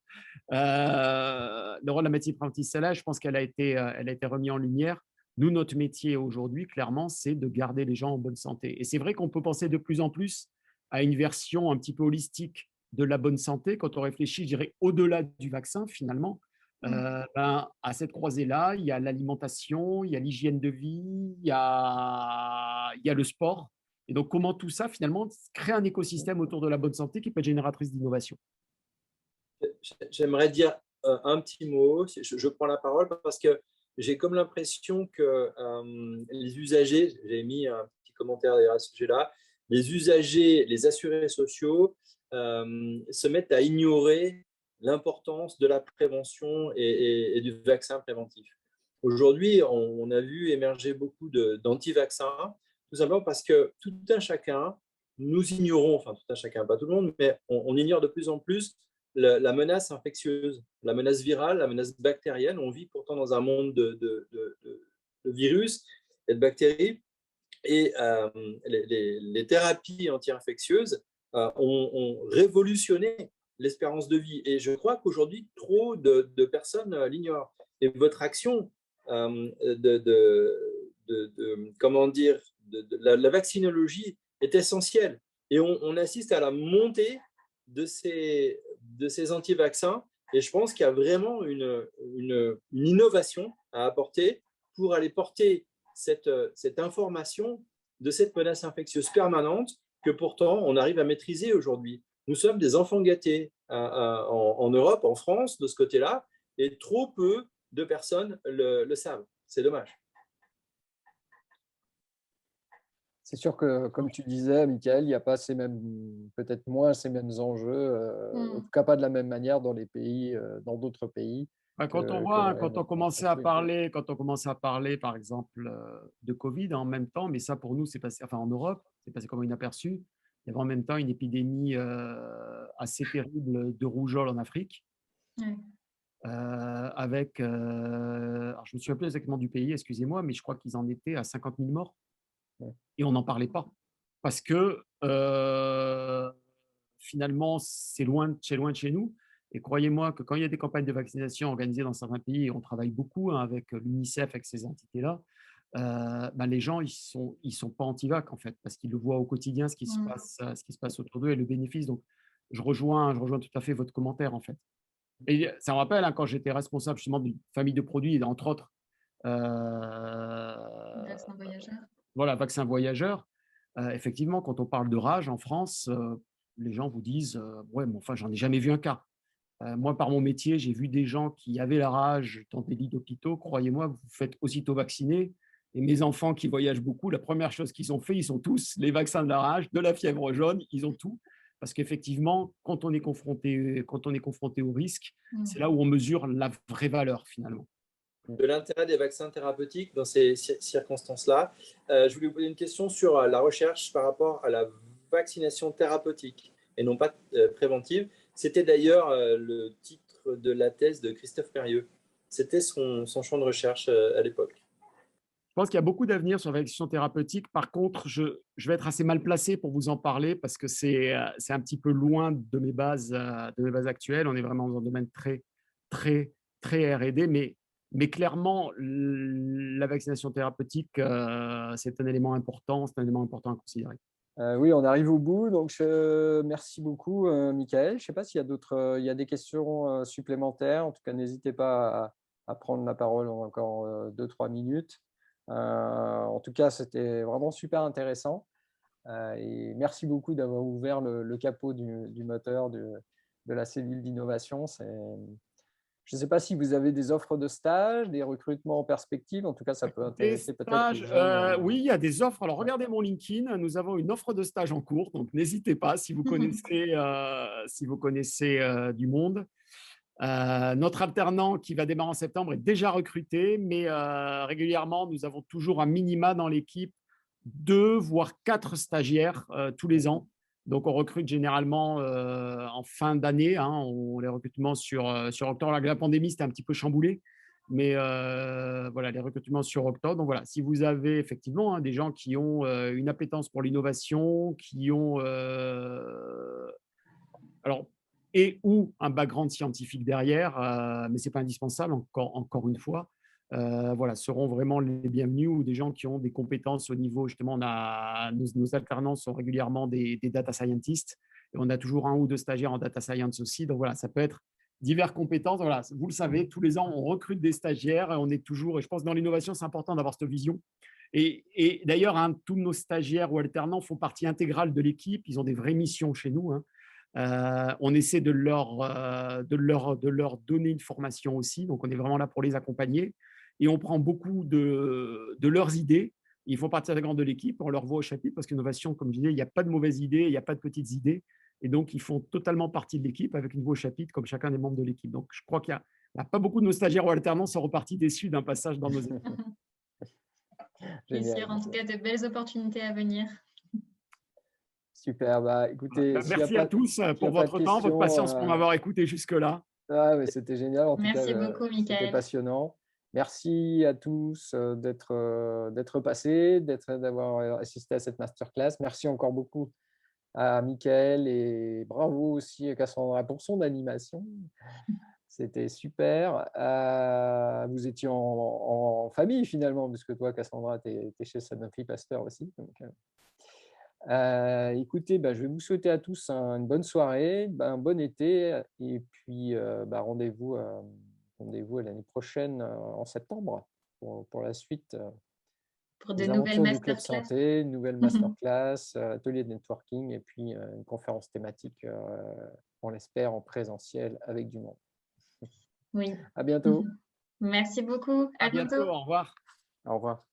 Le rôle de la médecine préventive, c'est là, je pense qu'elle a été remise en lumière. Nous, notre métier aujourd'hui, clairement, c'est de garder les gens en bonne santé. Et c'est vrai qu'on peut penser de plus en plus à une version un petit peu holistique de la bonne santé, quand on réfléchit, je dirais, au-delà du vaccin, finalement. À cette croisée-là, il y a l'alimentation, il y a l'hygiène de vie, il y a le sport. Et donc, comment tout ça, finalement, crée un écosystème autour de la bonne santé qui peut être génératrice d'innovation. J'aimerais dire un petit mot. Je prends la parole parce que j'ai comme l'impression que les usagers, j'ai mis un petit commentaire à ce sujet-là, les usagers, les assurés sociaux se mettent à ignorer l'importance de la prévention et du vaccin préventif. Aujourd'hui, on a vu émerger beaucoup d'anti-vaccins, tout simplement parce que tout un chacun, nous ignorons, enfin tout un chacun, pas tout le monde, mais on ignore de plus en plus la menace infectieuse, la menace virale, la menace bactérienne. On vit pourtant dans un monde de virus et de bactéries. Et les thérapies anti-infectieuses ont révolutionné l'espérance de vie. Et je crois qu'aujourd'hui, trop de personnes l'ignorent. Et votre action comment dire, la vaccinologie est essentielle. Et on assiste à la montée de ces anti-vaccins. Et je pense qu'il y a vraiment une innovation à apporter pour aller porter cette information de cette menace infectieuse permanente que pourtant on arrive à maîtriser aujourd'hui. Nous sommes des enfants gâtés en Europe, en France, de ce côté-là, et trop peu de personnes le savent. C'est dommage. C'est sûr que, comme tu disais, Michael, il n'y a pas peut-être moins ces mêmes enjeux, en tout cas pas de la même manière dans les pays, dans d'autres pays. Quand on voit, quand on commençait à parler, par exemple, de Covid en même temps, mais ça pour nous, c'est passé, enfin en Europe, c'est passé comme inaperçu. Il y avait en même temps une épidémie assez terrible de rougeole en Afrique, avec, alors je me souviens plus exactement du pays, excusez-moi, mais je crois qu'ils en étaient à 50 000 morts. Et on n'en parlait pas parce que finalement, c'est loin de chez nous. Et croyez-moi que quand il y a des campagnes de vaccination organisées dans certains pays, et on travaille beaucoup avec l'UNICEF, avec ces entités-là, les gens, ils sont pas anti-vac, en fait, parce qu'ils le voient au quotidien, ce qui se passe autour d'eux et le bénéfice. Donc, je rejoins tout à fait votre commentaire, en fait. Et ça me rappelle, quand j'étais responsable justement d'une famille de produits, entre autres, Vaccin voyageur. voilà, vaccin voyageur. Effectivement, quand on parle de rage en France, les gens vous disent ouais, mais enfin, j'en ai jamais vu un cas. Moi, par mon métier, j'ai vu des gens qui avaient la rage dans des lits d'hôpitaux. Croyez-moi, vous faites aussitôt vacciner. Et mes enfants qui voyagent beaucoup, la première chose qu'ils ont fait, ils ont tous les vaccins de la rage, de la fièvre jaune, ils ont tout. Parce qu'effectivement, quand on est confronté au risque, c'est là où on mesure la vraie valeur finalement. De l'intérêt des vaccins thérapeutiques dans ces circonstances-là. Je voulais vous poser une question sur la recherche par rapport à la vaccination thérapeutique et non pas préventive. C'était d'ailleurs le titre de la thèse de Christophe Mérieux. C'était son champ de recherche à l'époque. Je pense qu'il y a beaucoup d'avenir sur la vaccination thérapeutique. Par contre, je vais être assez mal placé pour vous en parler parce que c'est un petit peu loin de mes bases actuelles. On est vraiment dans un domaine très, très, très R&D, mais clairement, la vaccination thérapeutique, c'est un élément important à considérer. Oui, on arrive au bout, donc merci beaucoup, Michael. Je ne sais pas s'il y a il y a des questions supplémentaires. En tout cas, n'hésitez pas à prendre la parole encore 2-3 minutes. En tout cas, c'était vraiment super intéressant. Et merci beaucoup d'avoir ouvert le capot du moteur de la cellule d'innovation. Je ne sais pas si vous avez des offres de stage, des recrutements en perspective. En tout cas, ça peut intéresser peut-être les jeunes. Oui, il y a des offres. Alors, regardez mon LinkedIn. Nous avons une offre de stage en cours. Donc, n'hésitez pas si vous connaissez, du monde. Notre alternant qui va démarrer en septembre est déjà recruté, mais régulièrement, nous avons toujours un minima dans l'équipe 2 voire 4 stagiaires tous les ans. Donc, on recrute généralement en fin d'année. Les recrutements sur octobre. Avec la pandémie, c'était un petit peu chamboulé. Mais voilà, les recrutements sur octobre. Donc voilà, si vous avez effectivement des gens qui ont une appétence pour l'innovation, qui ont ou un background scientifique derrière, mais ce n'est pas indispensable, encore une fois, voilà, seront vraiment les bienvenus, ou des gens qui ont des compétences au niveau, justement, nos alternants sont régulièrement des data scientists, et on a toujours 1 ou 2 stagiaires en data science aussi. Donc voilà, ça peut être diverses compétences. Voilà, vous le savez, tous les ans, on recrute des stagiaires, et on est toujours, et je pense que dans l'innovation, c'est important d'avoir cette vision. Et d'ailleurs, tous nos stagiaires ou alternants font partie intégrale de l'équipe. Ils ont des vraies missions chez nous. On essaie de leur donner une formation aussi. Donc, on est vraiment là pour les accompagner. Et on prend beaucoup de leurs idées Ils font partie intégrante de l'équipe, on leur voit au chapitre parce qu'innovation, comme je disais, il n'y a pas de mauvaises idées, il n'y a pas de petites idées. Et donc, ils font totalement partie de l'équipe avec une voix au chapitre comme chacun des membres de l'équipe. Donc, je crois qu'il n'y a pas beaucoup de nos stagiaires ou alternants sont repartis déçus d'un passage dans nos équipes. Bien sûr, en tout cas, de belles opportunités à venir. Super, bah, écoutez, merci à tous pour votre temps, votre patience pour m'avoir écouté jusque-là. Ah, c'était génial, en tout cas, merci beaucoup, c'était Mickaël. passionnant. Merci à tous d'être passés, d'avoir assisté à cette masterclass. Merci encore beaucoup à Mickaël et bravo aussi à Cassandra pour son animation. C'était super. Vous étiez en famille finalement, puisque toi, Cassandra, tu es chez Sanofi Pasteur aussi. Donc, écoutez, je vais vous souhaiter à tous une bonne soirée, un bon été et puis rendez-vous à l'année prochaine en septembre pour la suite. Pour de nouvelles masterclass. Santé, une nouvelle masterclass, atelier de networking et puis une conférence thématique, on l'espère, en présentiel avec du monde. Oui. À bientôt. Merci beaucoup. À bientôt. Au revoir. Au revoir.